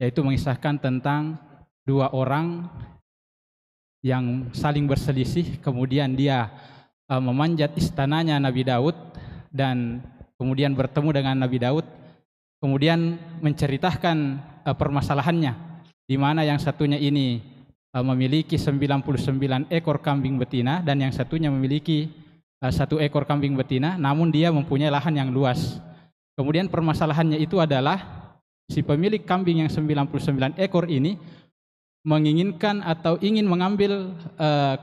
yaitu mengisahkan tentang 2 orang yang saling berselisih, kemudian dia memanjat istananya Nabi Daud dan kemudian bertemu dengan Nabi Daud, kemudian menceritakan permasalahannya, di mana yang satunya ini memiliki 99 ekor kambing betina dan yang satunya memiliki 1 ekor kambing betina, namun dia mempunyai lahan yang luas. Kemudian permasalahannya itu adalah si pemilik kambing yang 99 ekor ini menginginkan atau ingin mengambil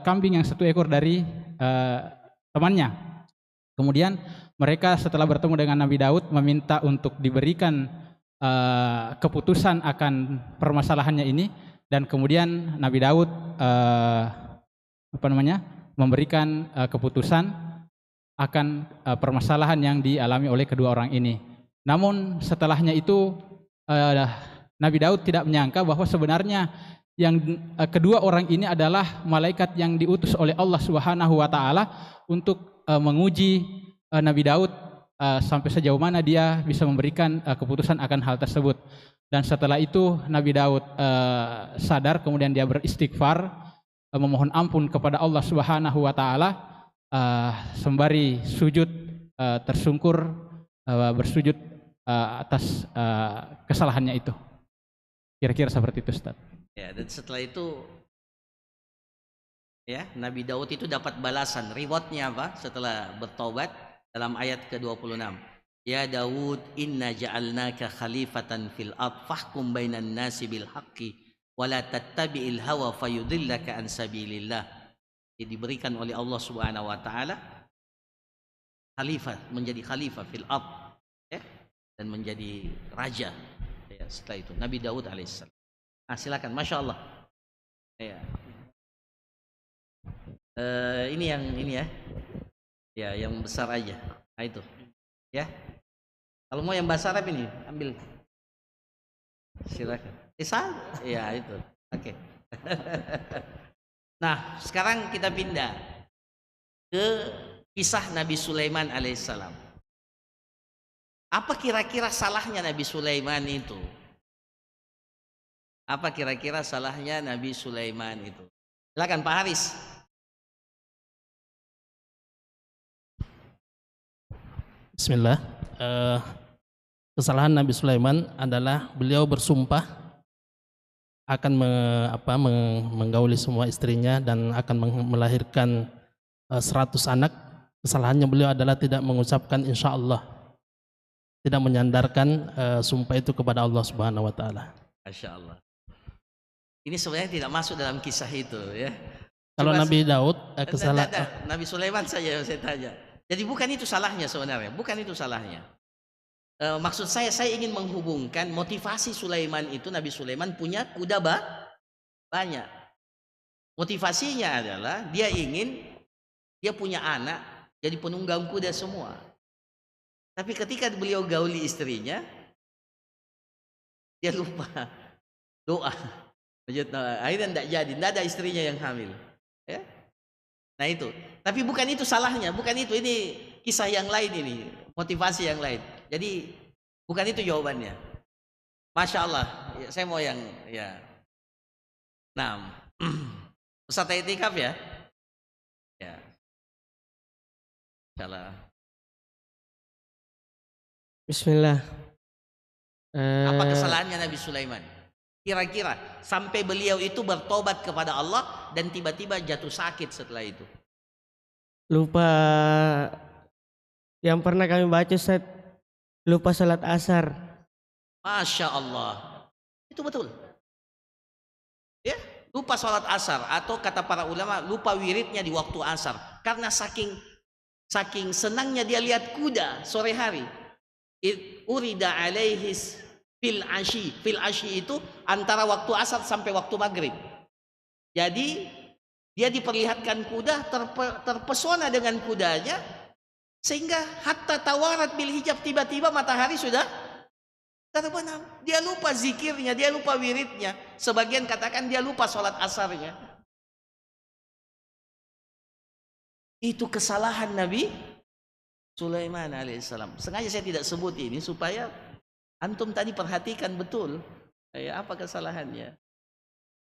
kambing yang 1 ekor dari temannya. Kemudian mereka setelah bertemu dengan Nabi Daud meminta untuk diberikan keputusan akan permasalahannya ini, dan kemudian Nabi Daud memberikan keputusan akan permasalahan yang dialami oleh kedua orang ini. Namun setelahnya itu Nabi Daud tidak menyangka bahwa sebenarnya yang kedua orang ini adalah malaikat yang diutus oleh Allah Subhanahu wa Ta'ala untuk menguji Nabi Daud sampai sejauh mana dia bisa memberikan keputusan akan hal tersebut. Dan setelah itu Nabi Daud sadar, kemudian dia beristighfar, memohon ampun kepada Allah Subhanahu wa Ta'ala, sembari sujud tersungkur bersujud atas kesalahannya itu. Kira-kira seperti itu, Ustaz. Ya, dan setelah itu Ya, Nabi Daud itu dapat balasan. Rewardnya apa? Setelah bertobat dalam ayat ke-26. Ya Daud, inna ja'alnaka khalifatan fil ard fahkum bainan nasi bil haqqi wa la tattabi'il hawa fayudillaka an sabilillah. Diberikan oleh Allah Subhanahu wa taala khalifah, menjadi khalifah fil ard, ya, dan menjadi raja. Ya, setelah itu Nabi Daud alaihissalam. Silakan, masya Allah. Ya. Ini ya, yang besar aja. Nah itu, ya. Kalau mau yang bahasa Arab ini ambil, silakan. Ya itu, oke. Nah, sekarang kita pindah ke kisah Nabi Sulaiman alaihissalam. Apa kira-kira salahnya Nabi Sulaiman itu? Apa kira-kira salahnya Nabi Sulaiman itu? Silakan Pak Haris. Bismillah. Kesalahan Nabi Sulaiman adalah beliau bersumpah akan menggauli semua istrinya dan akan melahirkan 100 anak. Kesalahannya beliau adalah tidak mengucapkan insya Allah, tidak menyandarkan sumpah itu kepada Allah Subhanahu wa taala. Masya Allah. Ini sebenarnya tidak masuk dalam kisah itu, ya. Kalau Nabi Daud Nabi Sulaiman saja saya tanya. Jadi bukan itu salahnya sebenarnya, bukan itu salahnya. Maksud saya ingin menghubungkan motivasi Sulaiman itu. Nabi Sulaiman punya kuda banyak. Motivasinya adalah dia punya anak jadi penunggang kuda semua. Tapi ketika beliau gauli istrinya, dia lupa doa. Akhirnya tidak ada istrinya yang hamil. Ya? Nah itu. Tapi bukan itu salahnya, bukan itu. Ini kisah yang lain ini, motivasi yang lain. Jadi bukan itu jawabannya. Masya Allah. Ya, saya mau yang ya. Nah, Ustaz Itikaf ya. Ya. Salah. Bismillah. Apa kesalahannya Nabi Sulaiman? Kira-kira sampai beliau itu bertobat kepada Allah dan tiba-tiba jatuh sakit setelah itu. Lupa yang pernah kami baca, Ustaz, lupa salat asar. Masya Allah. Itu betul. Ya, lupa salat asar, atau kata para ulama lupa wiridnya di waktu asar. Karena saking senangnya dia lihat kuda sore hari. Urida alaihis fil ashi itu antara waktu asar sampai waktu maghrib. Jadi dia diperlihatkan kuda, terpesona dengan kudanya, sehingga hatta tawarat bil hijab, tiba-tiba matahari sudah terbenam. Dia lupa zikirnya, dia lupa wiridnya. Sebagian katakan dia lupa sholat asarnya. Itu kesalahan Nabi Sulaiman alaihissalam. Sengaja saya tidak sebut ini supaya antum tadi perhatikan betul apa kesalahannya.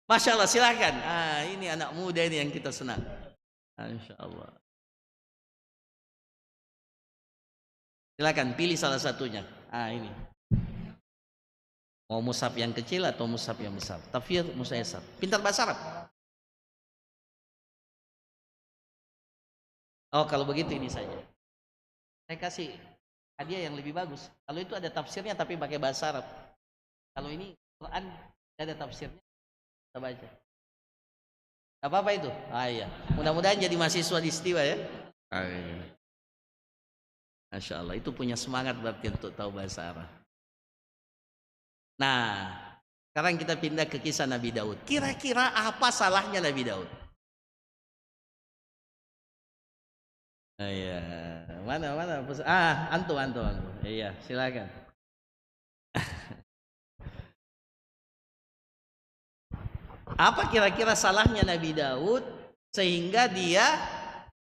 Masya Allah, silakan. Ini anak muda ini yang kita senang. Insya Allah. Silakan pilih salah satunya. Ini. Mau mushaf yang kecil atau mushaf yang besar? Tafsir Musayyasar. Pintar bahasa Arab? Oh, kalau begitu ini saja. Saya kasih hadiah yang lebih bagus. Kalau itu ada tafsirnya tapi pakai bahasa Arab. Kalau ini Quran tidak ada tafsirnya, kita baca. Apa itu? Iya. Mudah-mudahan jadi mahasiswa di Istiwa ya. Iya. Masya Allah, itu punya semangat berarti untuk tahu bahasa Arab. Nah, sekarang kita pindah ke kisah Nabi Daud. Kira-kira apa salahnya Nabi Daud? Iya, mana? Antum. Iya, silakan. Apa kira-kira salahnya Nabi Daud sehingga dia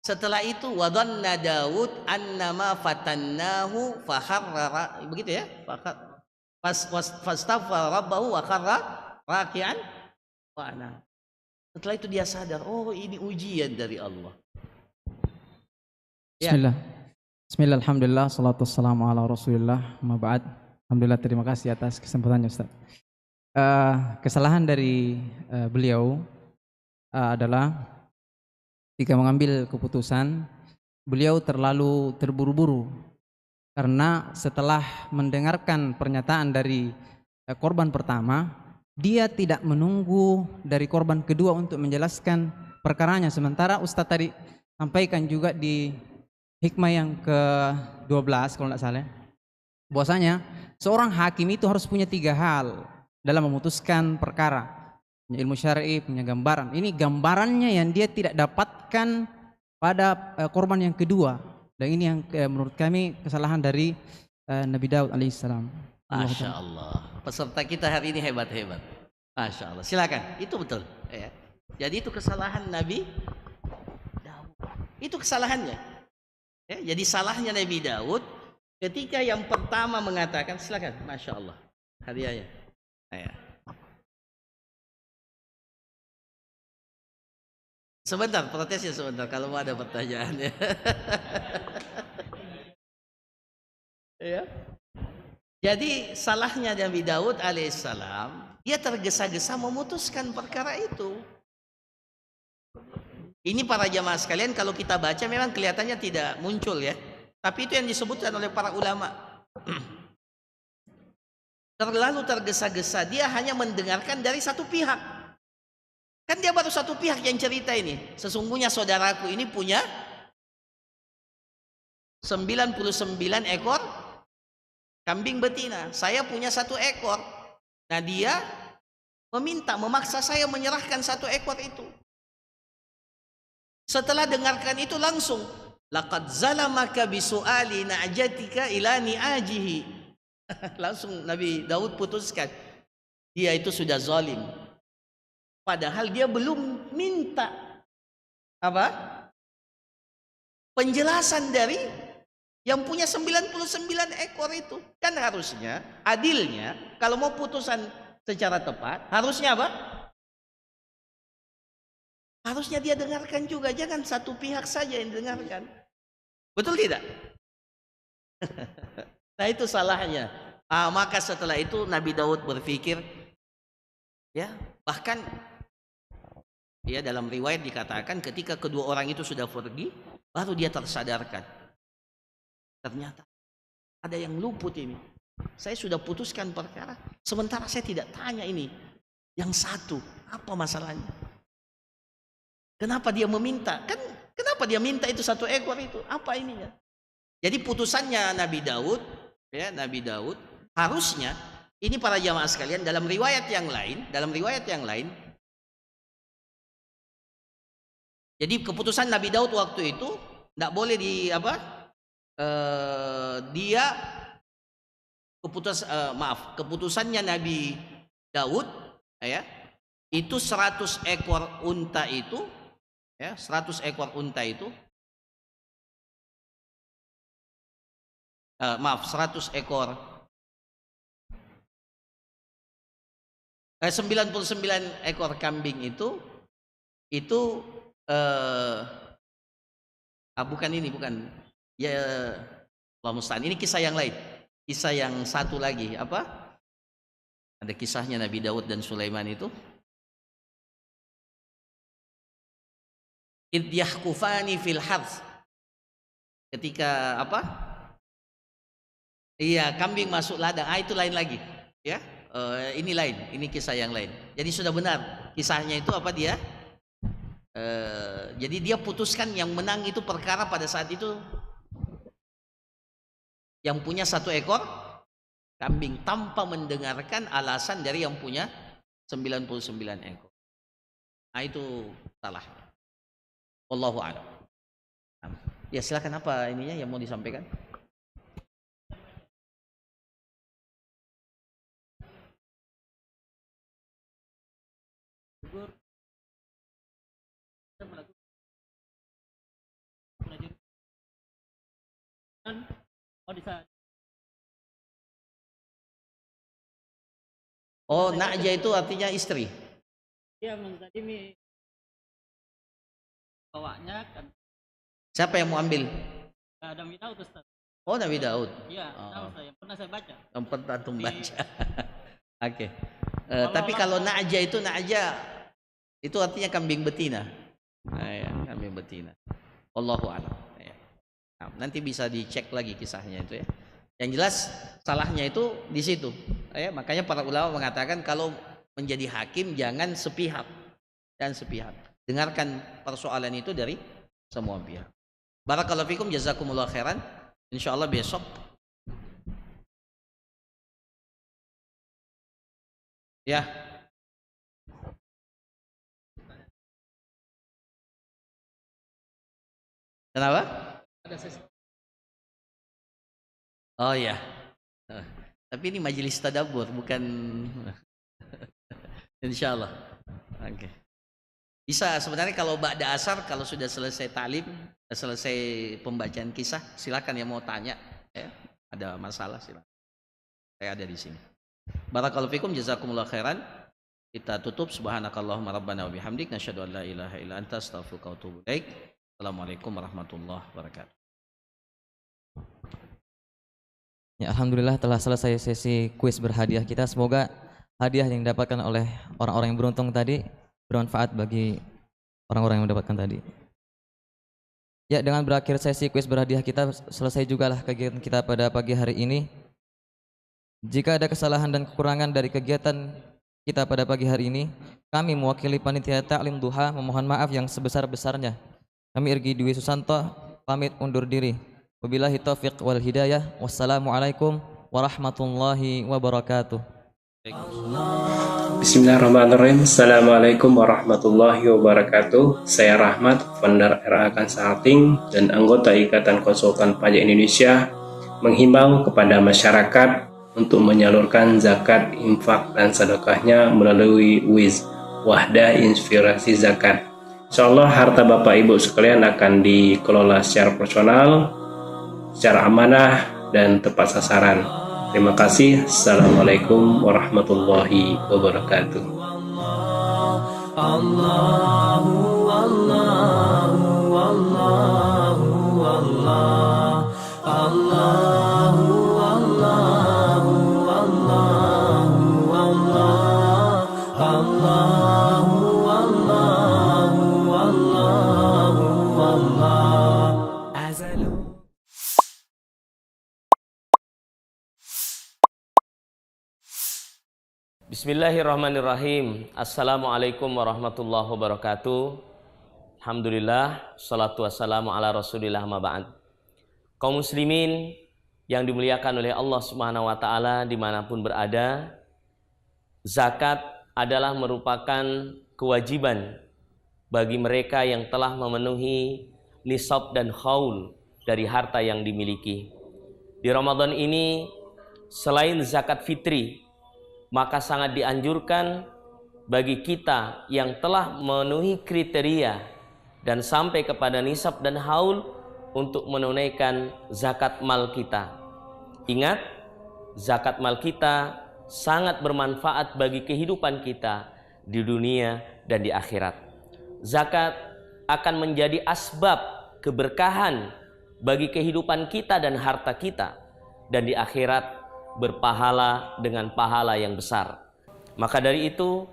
setelah itu wadanna Daud annama fatannahu fakharra, begitu ya? Fastaghfara rabbahu wa kharra raki'an wa ana. Setelah itu dia sadar, oh ini ujian dari Allah. Bismillah, alhamdulillah, salatu wassalamu ala rasulillah, ma ba'd. Alhamdulillah, terima kasih atas kesempatannya Ustaz. Kesalahan dari beliau adalah ketika mengambil keputusan, beliau terlalu terburu-buru karena setelah mendengarkan pernyataan dari korban pertama, dia tidak menunggu dari korban kedua untuk menjelaskan perkaranya. Sementara Ustadz tadi sampaikan juga di hikmah yang ke-12 kalau tidak salah, bahwasanya seorang hakim itu harus punya 3 hal dalam memutuskan perkara. Punya ilmu syar'i, punya gambaran. Ini gambarannya yang dia tidak dapatkan pada korban yang kedua. Dan ini yang menurut kami kesalahan dari Nabi Daud alaihissalam. Masya Allah. Peserta kita hari ini hebat-hebat. Masya Allah. Silakan. Itu betul. Ya. Jadi itu kesalahan Nabi Daud. Itu kesalahannya. Ya, jadi salahnya Nabi Daud ketika yang pertama mengatakan, silakan. Masya Allah. Hadiahnya. Ya. Sebentar, protesnya sebentar kalau mau ada pertanyaan ya. Ya. Jadi salahnya Nabi Daud alaihissalam, dia tergesa-gesa memutuskan perkara itu. Ini para jamaah sekalian, kalau kita baca memang kelihatannya tidak muncul ya, tapi itu yang disebutkan oleh para ulama. Terlalu tergesa-gesa, dia hanya mendengarkan dari satu pihak. Kan dia baru satu pihak yang cerita ini. Sesungguhnya saudaraku ini punya 99 ekor kambing betina. Saya punya 1 ekor. Nah dia memaksa saya menyerahkan 1 ekor itu. Setelah dengarkan itu langsung, laqad zalamaka bisu'ali na'jatika ila ni'ajihi. Langsung Nabi Daud putuskan, dia itu sudah zalim. Padahal dia belum minta apa? Penjelasan dari yang punya 99 ekor itu. Kan harusnya, adilnya, kalau mau putusan secara tepat, harusnya apa? Harusnya dia dengarkan juga, jangan satu pihak saja yang dengarkan. Betul tidak? Nah itu salahnya. Maka setelah itu Nabi Daud berpikir, ya bahkan ya dalam riwayat dikatakan ketika kedua orang itu sudah pergi, baru dia tersadarkan. Ternyata ada yang luput ini. Saya sudah putuskan perkara, sementara saya tidak tanya ini. Yang satu, apa masalahnya? Kenapa dia meminta? Kenapa dia minta itu 1 ekor itu? Apa ininya? Jadi putusannya Nabi Daud, ya Nabi Daud harusnya ini para jamaah sekalian dalam riwayat yang lain, jadi keputusan Nabi Daud waktu itu tidak boleh keputusannya Nabi Daud ya itu 100 ekor unta itu ya 100 ekor unta itu 100 ekor 99 ekor kambing itu bukan ya Allah musta'an, ini kisah yang lain, kisah yang satu lagi ada kisahnya Nabi Daud dan Sulaiman itu idh yahkufani fil harth, ketika kambing masuk ladang, itu lain lagi ya. Ini lain, ini kisah yang lain. Jadi sudah benar kisahnya itu jadi dia putuskan yang menang itu perkara pada saat itu yang punya 1 ekor kambing tanpa mendengarkan alasan dari yang punya 99 ekor. Nah itu salah. Wallahu a'lam. Ya silakan, apa ininya yang mau disampaikan? Oh, Na'ja itu artinya istri. Dia menzalimi bawanya kan. Siapa yang mau ambil? Nabi Daud, Ustaz. Oh, Nabi Daud. Iya, tahu saya. Pernah saya baca. Pernah antum baca. Oke. Tapi kalau Na'ja itu artinya kambing betina. Nah, ya, kambing kami betina. Wallahu a'lam. Ya. Nah, nanti bisa dicek lagi kisahnya itu ya. Yang jelas salahnya itu di situ. Ya, makanya para ulama mengatakan kalau menjadi hakim jangan sepihak. Dan sepihak. Dengarkan persoalan itu dari semua pihak. Barakallahu fikum, jazakumullah khairan. Insyaallah besok ya. Kenapa? Oh ya. Tapi ini majelis tadabbur bukan insyaallah. Oke. Bisa sebenarnya kalau ba'da asar, kalau sudah selesai ta'lim, selesai pembacaan kisah, silakan yang mau tanya ya. Ada masalah silakan. Saya ada di sini. Barakallahu fikum, jazakumullah khairan. Kita tutup. Subhanakallahumma rabbana wa bihamdik, nasyhadu an la ilaha illa anta, astaghfiruka wa atubu ilaik. Assalamualaikum warahmatullahi wabarakatuh. Ya, alhamdulillah telah selesai sesi kuis berhadiah kita. Semoga hadiah yang didapatkan oleh orang-orang yang beruntung tadi bermanfaat bagi orang-orang yang mendapatkan tadi. Ya, dengan berakhir sesi kuis berhadiah kita, selesai jugalah kegiatan kita pada pagi hari ini. Jika ada kesalahan dan kekurangan dari kegiatan kita pada pagi hari ini, kami mewakili panitia Ta'lim Duha memohon maaf yang sebesar-besarnya. Kami Irgi Dwi Susanto pamit undur diri. Wabillahi taufiq wal hidayah. Wassalamualaikum warahmatullahi wabarakatuh. Bismillahirrahmanirrahim. Assalamualaikum warahmatullahi wabarakatuh. Saya Rahmat, founder RA Consulting dan anggota Ikatan Konsultan Pajak Indonesia, menghimbau kepada masyarakat untuk menyalurkan zakat, infak, dan sedekahnya melalui WIZ, Wahdah Inspirasi Zakat. Insyaallah harta Bapak Ibu sekalian akan dikelola secara profesional, secara amanah, dan tepat sasaran. Terima kasih. Assalamualaikum warahmatullahi wabarakatuh. Allahu Allahu Allahu Allah Allahu Allahu Allahu Allah Allahu Allahu Allahu Allah Azalu. Bismillahirrahmanirrahim. Assalamualaikum warahmatullahi wabarakatuh. Alhamdulillah, salatu wassalamu ala rasulillah ma ba'd. Kaum muslimin yang dimuliakan oleh Allah Subhanahu wa taala dimanapun berada, zakat adalah merupakan kewajiban bagi mereka yang telah memenuhi nisab dan haul dari harta yang dimiliki. Di Ramadan ini selain zakat fitri, maka sangat dianjurkan bagi kita yang telah memenuhi kriteria dan sampai kepada nisab dan haul untuk menunaikan zakat mal kita. Ingat, zakat mal kita sangat bermanfaat bagi kehidupan kita di dunia dan di akhirat. Zakat akan menjadi asbab keberkahan bagi kehidupan kita dan harta kita, dan di akhirat berpahala dengan pahala yang besar. Maka dari itu,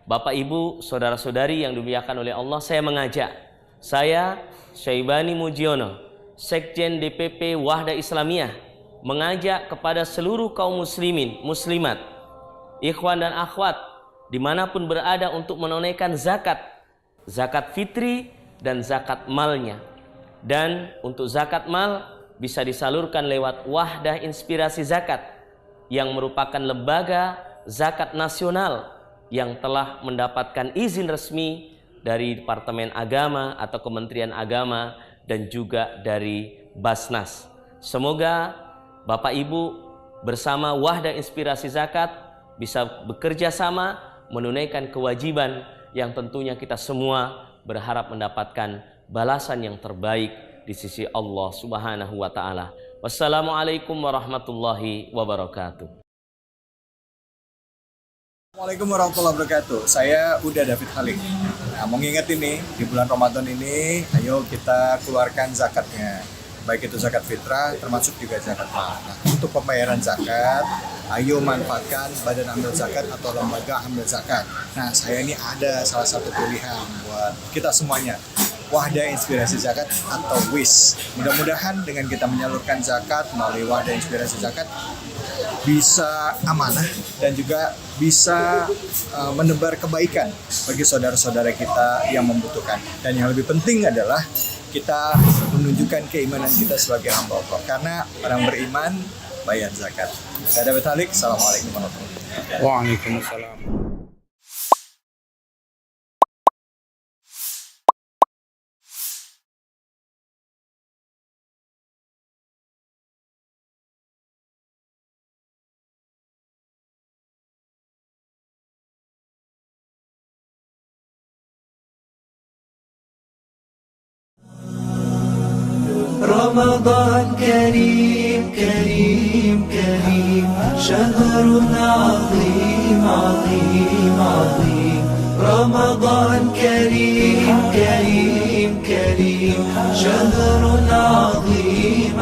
Bapak Ibu, saudara-saudari yang dimuliakan oleh Allah, saya Syaibani Mujiono, Sekjen DPP Wahdah Islamiyah, mengajak kepada seluruh kaum muslimin, muslimat, ikhwan dan akhwat dimanapun berada untuk menunaikan zakat, zakat fitri dan zakat malnya. Dan untuk zakat mal bisa disalurkan lewat Wahdah Inspirasi Zakat yang merupakan lembaga zakat nasional yang telah mendapatkan izin resmi dari Departemen Agama atau Kementerian Agama dan juga dari Basnas. Semoga Bapak Ibu bersama Wahdah Inspirasi Zakat bisa bekerja sama menunaikan kewajiban yang tentunya kita semua berharap mendapatkan balasan yang terbaik di sisi Allah Subhanahu wa taala. Wassalamualaikum warahmatullahi wabarakatuh. Assalamualaikum warahmatullahi wabarakatuh. Saya Uda David Halik. Nah, mau ngingetin nih, di bulan Ramadan ini, ayo kita keluarkan zakatnya. Baik itu zakat fitrah, termasuk juga zakat mal. Nah, untuk pembayaran zakat, ayo manfaatkan Badan Amil Zakat atau Lembaga Amil Zakat. Nah, saya ini ada salah satu pilihan buat kita semuanya. Wahda Inspirasi Zakat atau WIS. Mudah-mudahan dengan kita menyalurkan zakat melalui Wahda Inspirasi Zakat bisa amanah dan juga bisa menebar kebaikan bagi saudara-saudara kita yang membutuhkan. Dan yang lebih penting adalah kita menunjukkan keimanan kita sebagai hamba Allah. Karena orang beriman bayar zakat. Saya David Halik, Assalamualaikum warahmatullahi wabarakatuh. Waalaikumsalam. رمضان كريم كريم كريم شهر عظيم عظيم عظيم رمضان كريم كريم كريم شهر عظيم